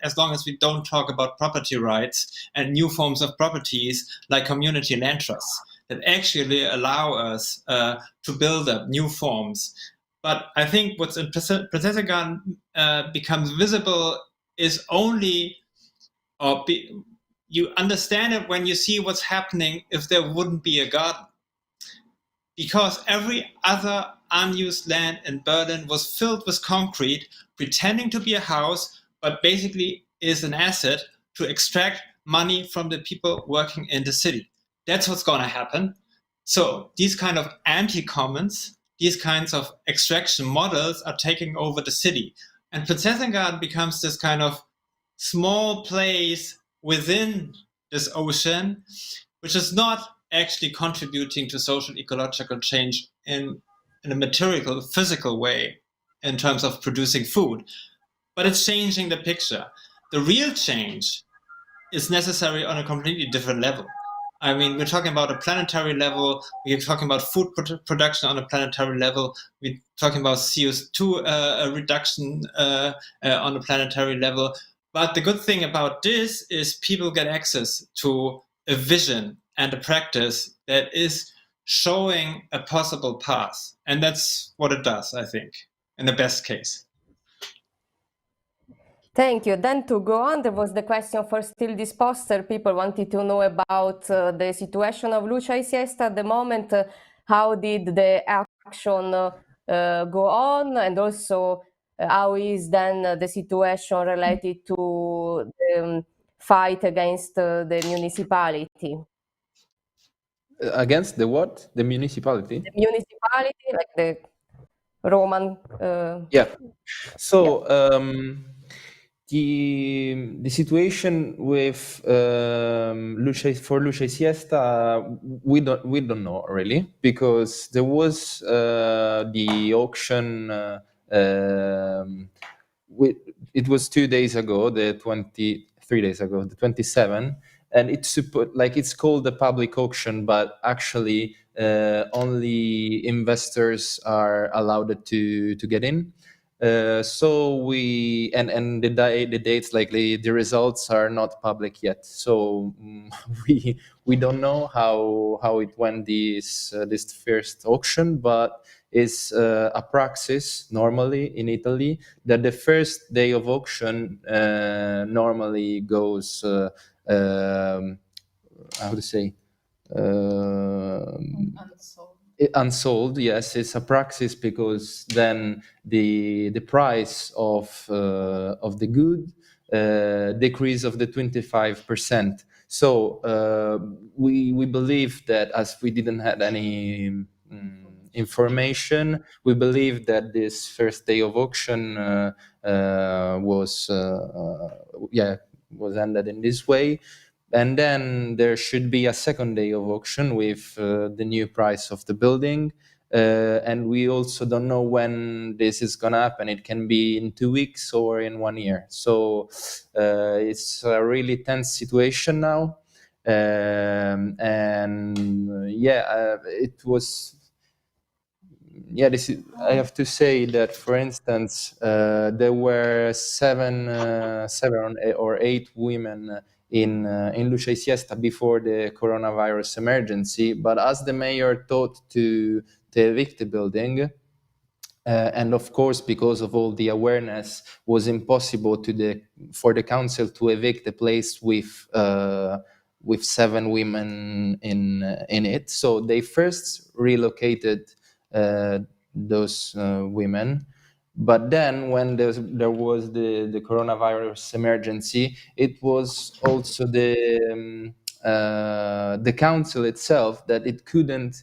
as long as we don't talk about property rights and new forms of properties like community land trusts that actually allow us to build up new forms. But I think what's in Prozessegarten becomes visible is only, you understand it when you see what's happening if there wouldn't be a garden. Because every other unused land in Berlin was filled with concrete, pretending to be a house, but basically is an asset to extract money from the people working in the city. That's what's going to happen. So these kind of anti-commons, these kinds of extraction models are taking over the city. And Prozessegarten becomes this kind of small place within this ocean, which is not actually contributing to social ecological change in a material, physical way in terms of producing food, but it's changing the picture. The real change is necessary on a completely different level. I mean, we're talking about a planetary level, we're talking about food production on a planetary level, we're talking about CO2 reduction on a planetary level. But the good thing about this is people get access to a vision and a practice that is showing a possible path. And that's what it does, I think, in the best case.
Thank you. Then to go on, there was the question for still this poster. People wanted to know about the situation of Lucha y Siesta at the moment. How did the action go on? And also, how is then the situation related to the fight against the municipality?
Against the what? The municipality?
The municipality, like the Roman...
Yeah. So... The situation with Lucha y Siesta, we don't know really, because there was the auction. It was 2 days ago, 3 days ago, the 27th, and it's called the public auction, but actually only investors are allowed to get in. So we and the dates, likely the results are not public yet. So we don't know how it went this first auction, but it's a praxis normally in Italy that the first day of auction normally goes how to say unsold. Yes, it's a praxis because then the price of the good decrease of the 25%. So we believe that, as we didn't have any information, we believe that this first day of auction was ended in this way. And then there should be a second day of auction with the new price of the building. And we also don't know when this is going to happen. It can be in 2 weeks or in 1 year. So it's a really tense situation now. It was... Yeah, I have to say that, for instance, there were seven or eight women in Lucha y Siesta before the coronavirus emergency, but as the mayor thought to the Evicted building, and of course because of all the awareness, was impossible for the council to evict the place with 7 women in it. So they first relocated those women. But then when there was the coronavirus emergency, it was also the council itself that it couldn't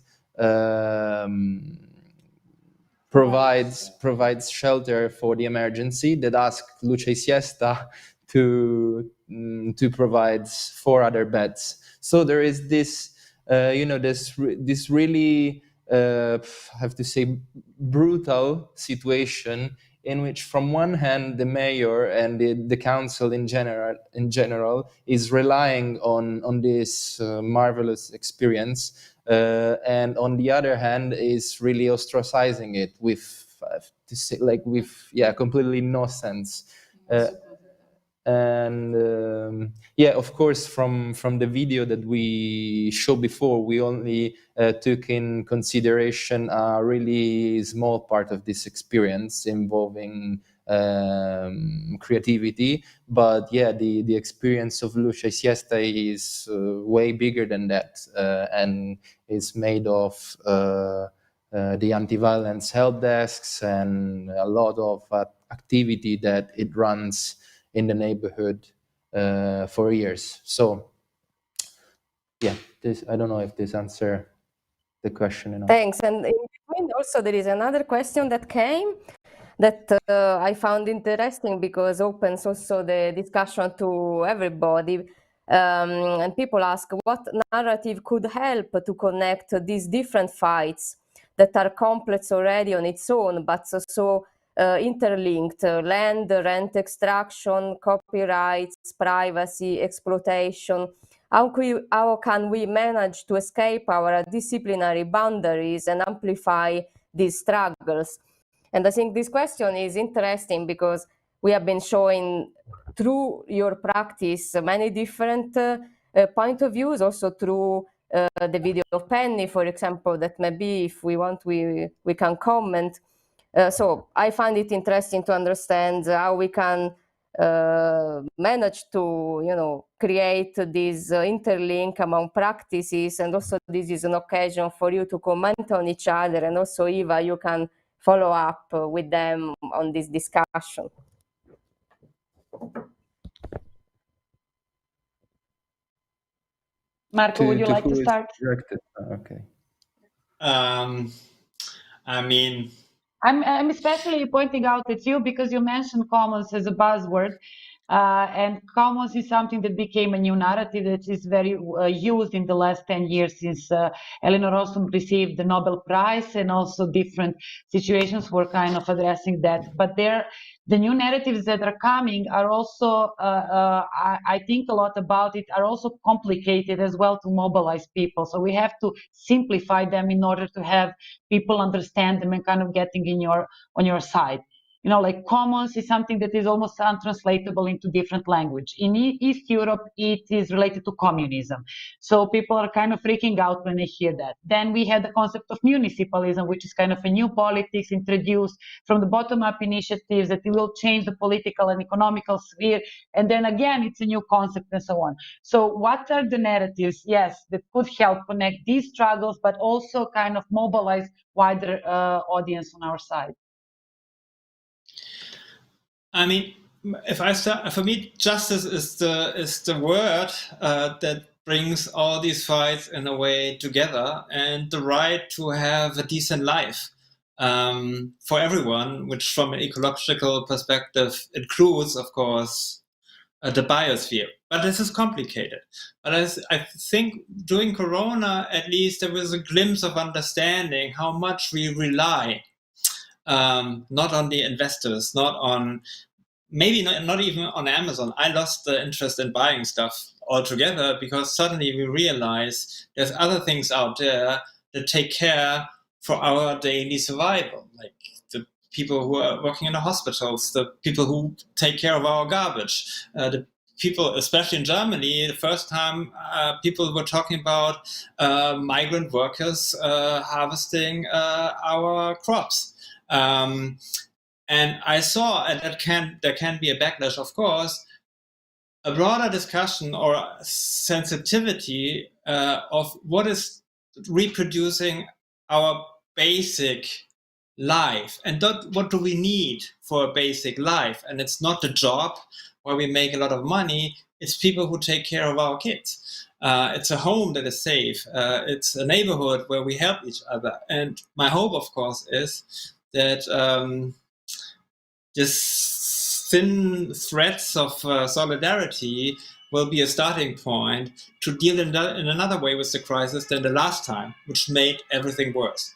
provides shelter for the emergency, that asked Lucha y Siesta to to provide 4 other beds. So there is this, this really, I have to say, brutal situation in which, from one hand, the mayor and the council in general is relying on this marvelous experience, and on the other hand, is really ostracizing it with, completely no sense. And of course, from the video that we showed before, we only took in consideration a really small part of this experience involving creativity. But the experience of Luce y Siesta is way bigger than that, and is made of the anti-violence help desks and a lot of activity that it runs in the neighborhood for years. So I don't know if this answers the question enough.
Thanks. And in between also there is another question that came that I found interesting because opens also the discussion to everybody. And people ask what narrative could help to connect these different fights that are complex already on its own, but also interlinked: land, rent extraction, copyrights, privacy, exploitation. How can we manage to escape our disciplinary boundaries and amplify these struggles? And I think this question is interesting because we have been showing through your practice many different point of views, also through the video of Penny, for example, that maybe if we want, we can comment. So I find it interesting to understand how we can manage to, create this interlink among practices. And also this is an occasion for you to comment on each other. And also, Eva, you can follow up with them on this discussion.
Marco, would you like to start?
Okay.
I'm especially pointing out at you because you mentioned commons as a buzzword, and commons is something that became a new narrative that is very used in the last 10 years since Elinor Ostrom received the Nobel Prize, and also different situations were kind of addressing that. But the new narratives that are coming are also, I think a lot about it, are also complicated as well to mobilize people. So we have to simplify them in order to have people understand them and kind of getting on your side. Like commons is something that is almost untranslatable into different language. In East Europe, it is related to communism. So people are kind of freaking out when they hear that. Then we had the concept of municipalism, which is kind of a new politics introduced from the bottom-up initiatives that will change the political and economical sphere. And then again, it's a new concept and so on. So what are the narratives, yes, that could help connect these struggles, but also kind of mobilize wider audience on our side?
I mean, if I start, for me, justice is the word that brings all these fights in a way together, and the right to have a decent life for everyone, which from an ecological perspective includes, of course, the biosphere. But this is complicated. But I think during Corona, at least, there was a glimpse of understanding how much we rely not on the investors, maybe not even on Amazon. I lost the interest in buying stuff altogether because suddenly we realize there's other things out there that take care for our daily survival, like the people who are working in the hospitals, the people who take care of our garbage, the people, especially in Germany, the first time people were talking about migrant workers harvesting our crops. And I saw, and there can be a backlash, of course, a broader discussion or sensitivity of what is reproducing our basic life, and what do we need for a basic life. And it's not the job where we make a lot of money, it's people who take care of our kids. It's a home that is safe. It's a neighborhood where we help each other. And my hope, of course, is that this thin threads of solidarity will be a starting point to deal in another way with the crisis than the last time, which made everything worse.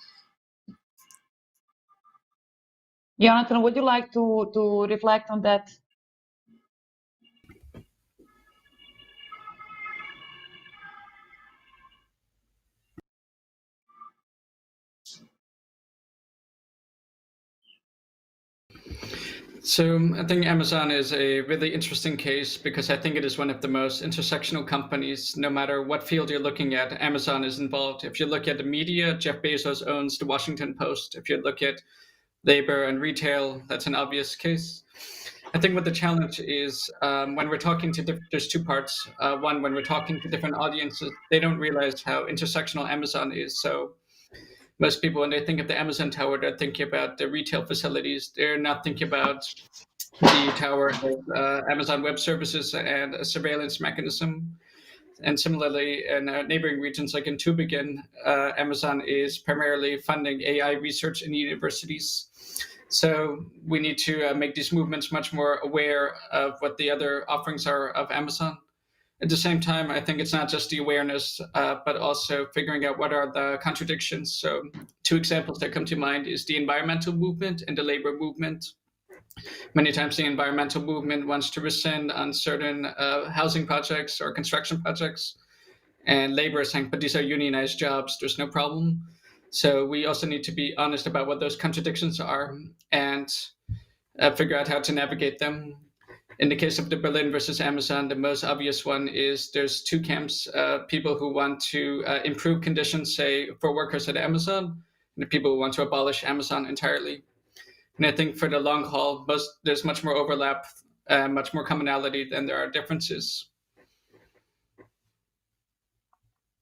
Jonathan, would you like to reflect on that?
So I think Amazon is a really interesting case because I think it is one of the most intersectional companies. No matter what field you're looking at, Amazon is involved. If you look at the media, Jeff Bezos owns the Washington Post. If you look at labor and retail, that's an obvious case. I think what the challenge is when we're talking to there's two parts. One, when we're talking to different audiences, they don't realize how intersectional Amazon is. So most people, when they think of the Amazon tower, they're thinking about the retail facilities. They're not thinking about the tower as Amazon Web Services and a surveillance mechanism. And similarly, in neighboring regions like in Tübingen, Amazon is primarily funding AI research in universities. So we need to make these movements much more aware of what the other offerings are of Amazon. At the same time, I think it's not just the awareness, but also figuring out what are the contradictions. So two examples that come to mind is the environmental movement and the labor movement. Many times the environmental movement wants to rescind on certain housing projects or construction projects. And labor is saying, but these are unionized jobs, there's no problem. So we also need to be honest about what those contradictions are and figure out how to navigate them. In the case of the Berlin versus Amazon, the most obvious one is there's two camps, people who want to improve conditions, say, for workers at Amazon, and the people who want to abolish Amazon entirely. And I think for the long haul, there's much more overlap, much more commonality than there are differences.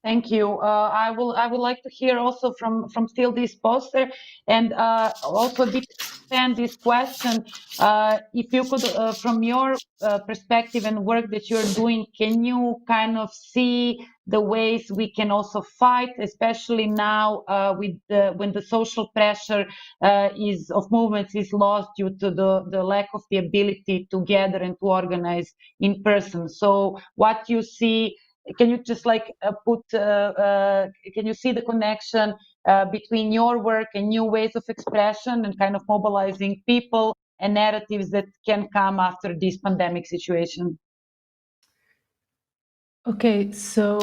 Thank you. I would like to hear also from Still Disposter, and also expand this question. If you could, from your perspective and work that you're doing, can you kind of see the ways we can also fight, especially now with when the social pressure of movements is lost due to the lack of the ability to gather and to organize in person? So what you see. Can you just like can you see the connection between your work and new ways of expression and kind of mobilizing people and narratives that can come after this pandemic situation?
Okay, so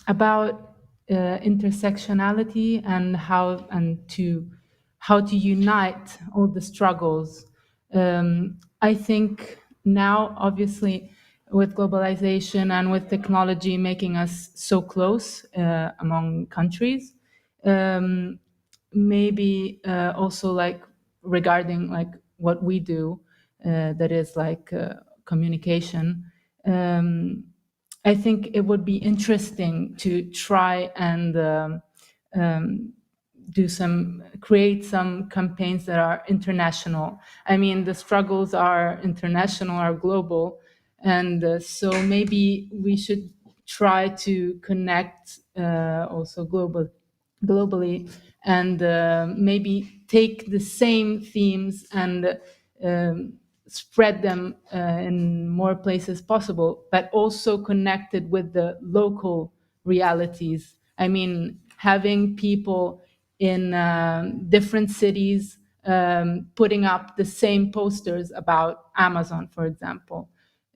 about intersectionality and how to unite all the struggles. I think now, obviously, with globalization and with technology making us so close among countries, maybe also like regarding like what we do, that is like communication. I think it would be interesting to try and create some campaigns that are international. I mean, the struggles are international, are global, and so maybe we should try to connect also globally, and maybe take the same themes and spread them in more places possible, but also connected with the local realities. I mean, having people in different cities putting up the same posters about Amazon, for example.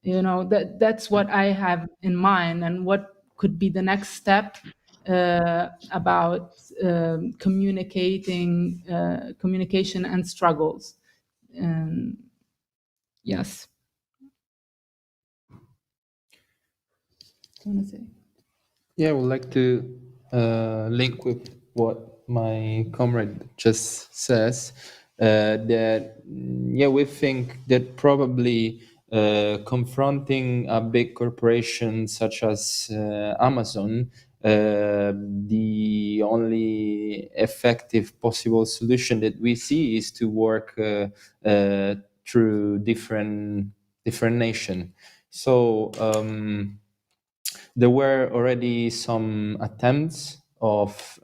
You know, that's what I have in mind, and what could be the next step about communication and struggles. Yes. Want to say?
Yeah, I would like to link with what my comrade just says, that we think that probably confronting a big corporation such as Amazon, the only effective possible solution that we see is to work through different nations. So there were already some attempts of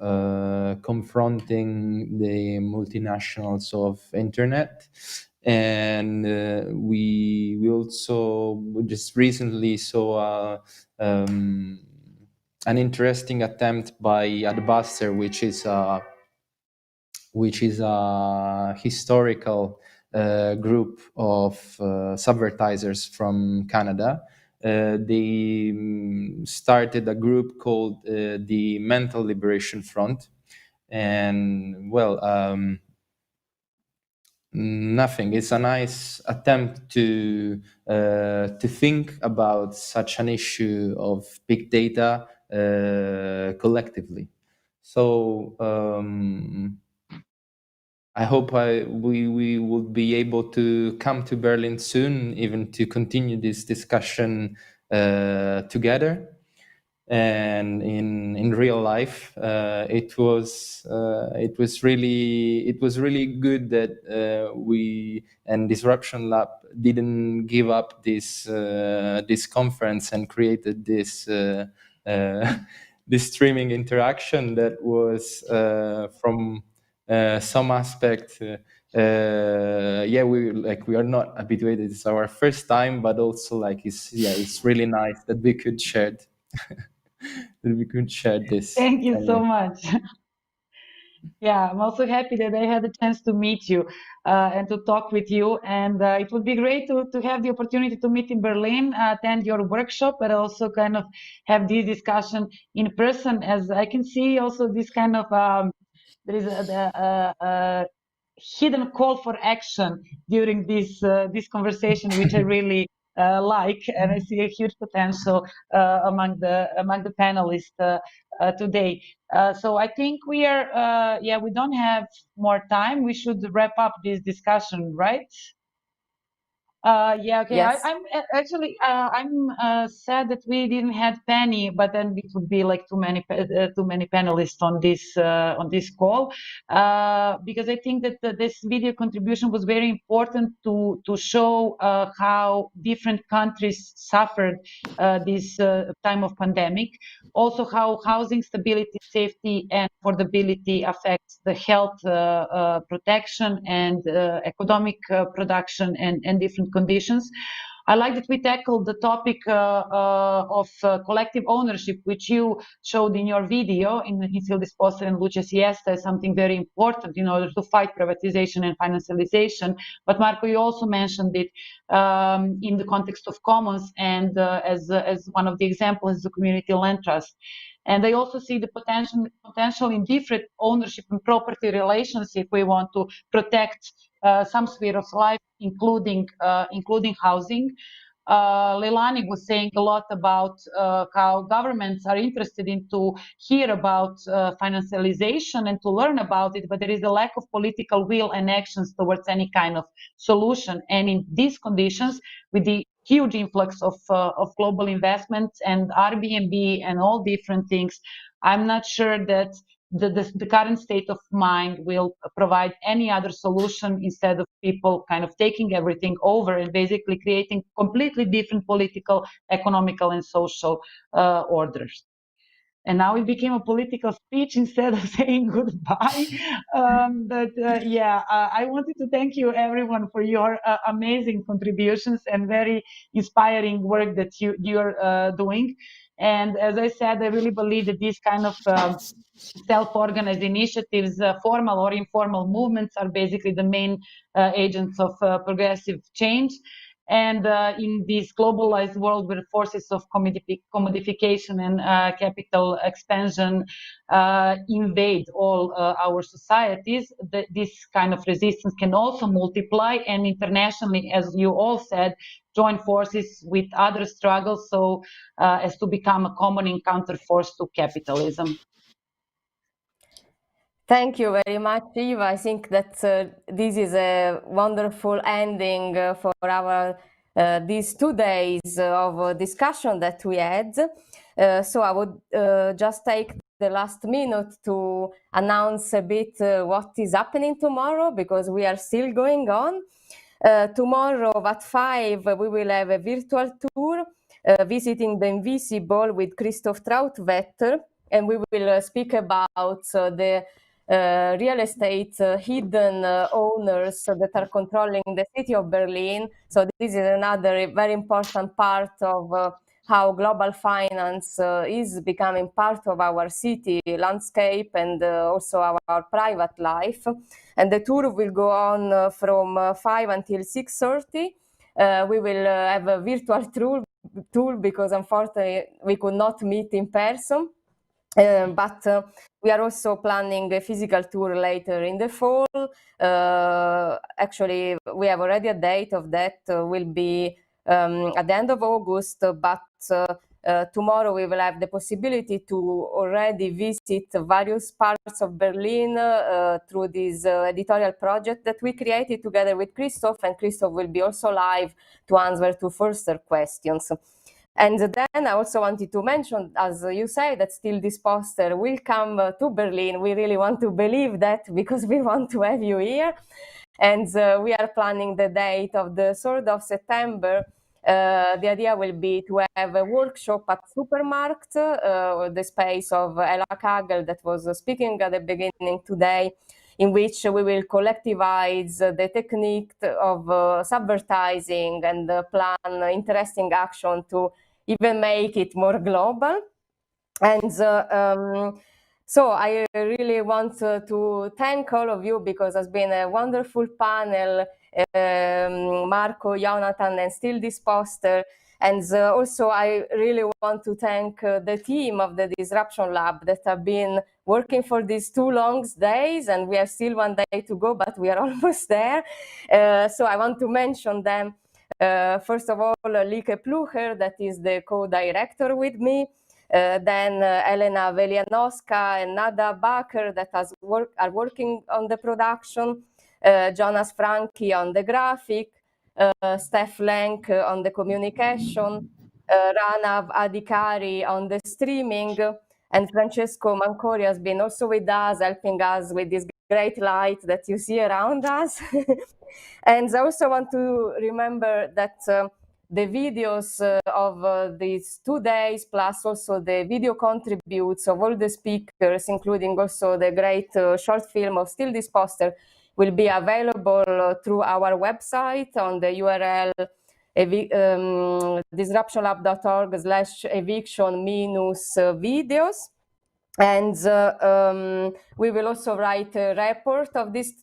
confronting the multinationals of internet, And we also just recently saw an interesting attempt by Adbuster, which is a historical group of subvertisers from Canada. They started a group called the Mental Liberation Front, and well, nothing. It's a nice attempt to think about such an issue of big data collectively. So I hope we will be able to come to Berlin soon, even to continue this discussion together. And in real life, it was really good that we and Disruption Lab didn't give up this conference and created this this streaming interaction that was from some aspect. Yeah, we are not habituated. It's our first time, but also it's really nice that we could share it. That we could share this.
Thank you so much. Yeah, I'm also happy that I had a chance to meet you and to talk with you. And it would be great to have the opportunity to meet in Berlin, attend your workshop, but also kind of have this discussion in person. As I can see also this kind of, there is a hidden call for action during this conversation, which I really like, and I see a huge potential among the panelists today. So I think we are, we don't have more time. We should wrap up this discussion, right? Okay.
Yes.
I'm actually I'm sad that we didn't have Penny, but then it would be like too many panelists on this call, because I think that this video contribution was very important to show how different countries suffered this time of pandemic. Also, how housing stability, safety, and affordability affects the health protection and economic production and different conditions. I like that we tackled the topic of collective ownership, which you showed in your video in Still This Poster and Luce Siesta, as something very important in order to fight privatization and financialization. But Marco, you also mentioned it in the context of commons and as one of the examples is the community land trust. And I also see the potential in different ownership and property relations if we want to protect some sphere of life, including housing. Leilani was saying a lot about how governments are interested in to hear about financialization and to learn about it, but there is a lack of political will and actions towards any kind of solution. And in these conditions, with the huge influx of global investments and Airbnb and all different things, I'm not sure that the current state of mind will provide any other solution instead of people kind of taking everything over and basically creating completely different political, economical, and social orders. And now it became a political speech instead of saying goodbye. I wanted to thank you, everyone, for your amazing contributions and very inspiring work that you're doing. And as I said, I really believe that these kind of self-organized initiatives, formal or informal movements, are basically the main agents of progressive change. And in this globalized world where forces of commodification and capital expansion invade all our societies, this kind of resistance can also multiply and internationally, as you all said, join forces with other struggles so as to become a common counterforce to capitalism.
Thank you very much, Eva. I think that this is a wonderful ending for our these 2 days of discussion that we had. So I would just take the last minute to announce a bit what is happening tomorrow, because we are still going on. Tomorrow at 5 we will have a virtual tour visiting the Invisible with Christoph Trautwetter, and we will speak about the real estate hidden owners that are controlling the city of Berlin. So this is another very important part of how global finance is becoming part of our city landscape and also our private life. And the tour will go on from 5 until 6:30. We will have a virtual tour because unfortunately we could not meet in person. But we are also planning a physical tour later in the fall. Actually, we have already a date of that, will be at the end of August, but tomorrow we will have the possibility to already visit various parts of Berlin through this editorial project that we created together with Christoph, and Christoph will be also live to answer to further questions. And then I also wanted to mention, as you say, that still this poster will come to Berlin. We really want to believe that because we want to have you here. And we are planning the date of the 3rd of September. The idea will be to have a workshop at Supermarkt, the space of Ella Kagel that was speaking at the beginning today, in which we will collectivize the technique of subvertising and plan interesting action to even make it more global. And so I really want to thank all of you because it's been a wonderful panel, Marco, Jonathan, and still this poster. And also I really want to thank the team of the Disruption Lab that have been working for these 2 long days, and we have still 1 day to go, but we are almost there. So I want to mention them. First of all, Lieke Plucher, that is the co-director with me. Then Elena Velianowska and Nada Baker that are working on the production. Jonas Frankki on the graphic. Steph Lenk on the communication. Ranav Adhikari on the streaming. And Francesco Mancori has been also with us, helping us with this great light that you see around us. And I also want to remember that the videos of these 2 days, plus also the video contributes of all the speakers, including also the great short film of Still This Poster, will be available through our website on the URL disruptionlab.org/eviction-videos. And we will also write a report of this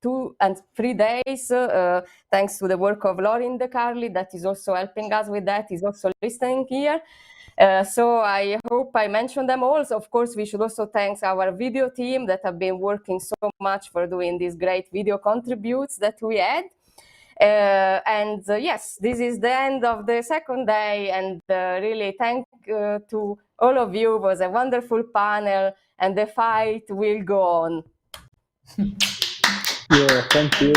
2 and 3 days, thanks to the work of Lauren De Carli, that is also helping us with that, is also listening here. So I hope I mentioned them all. So of course, we should also thank our video team that have been working so much for doing these great video contributes that we had. And yes, this is the end of the 2nd day, and really thank to all of you. It was a wonderful panel, and the fight will go on.
Yeah, thank you.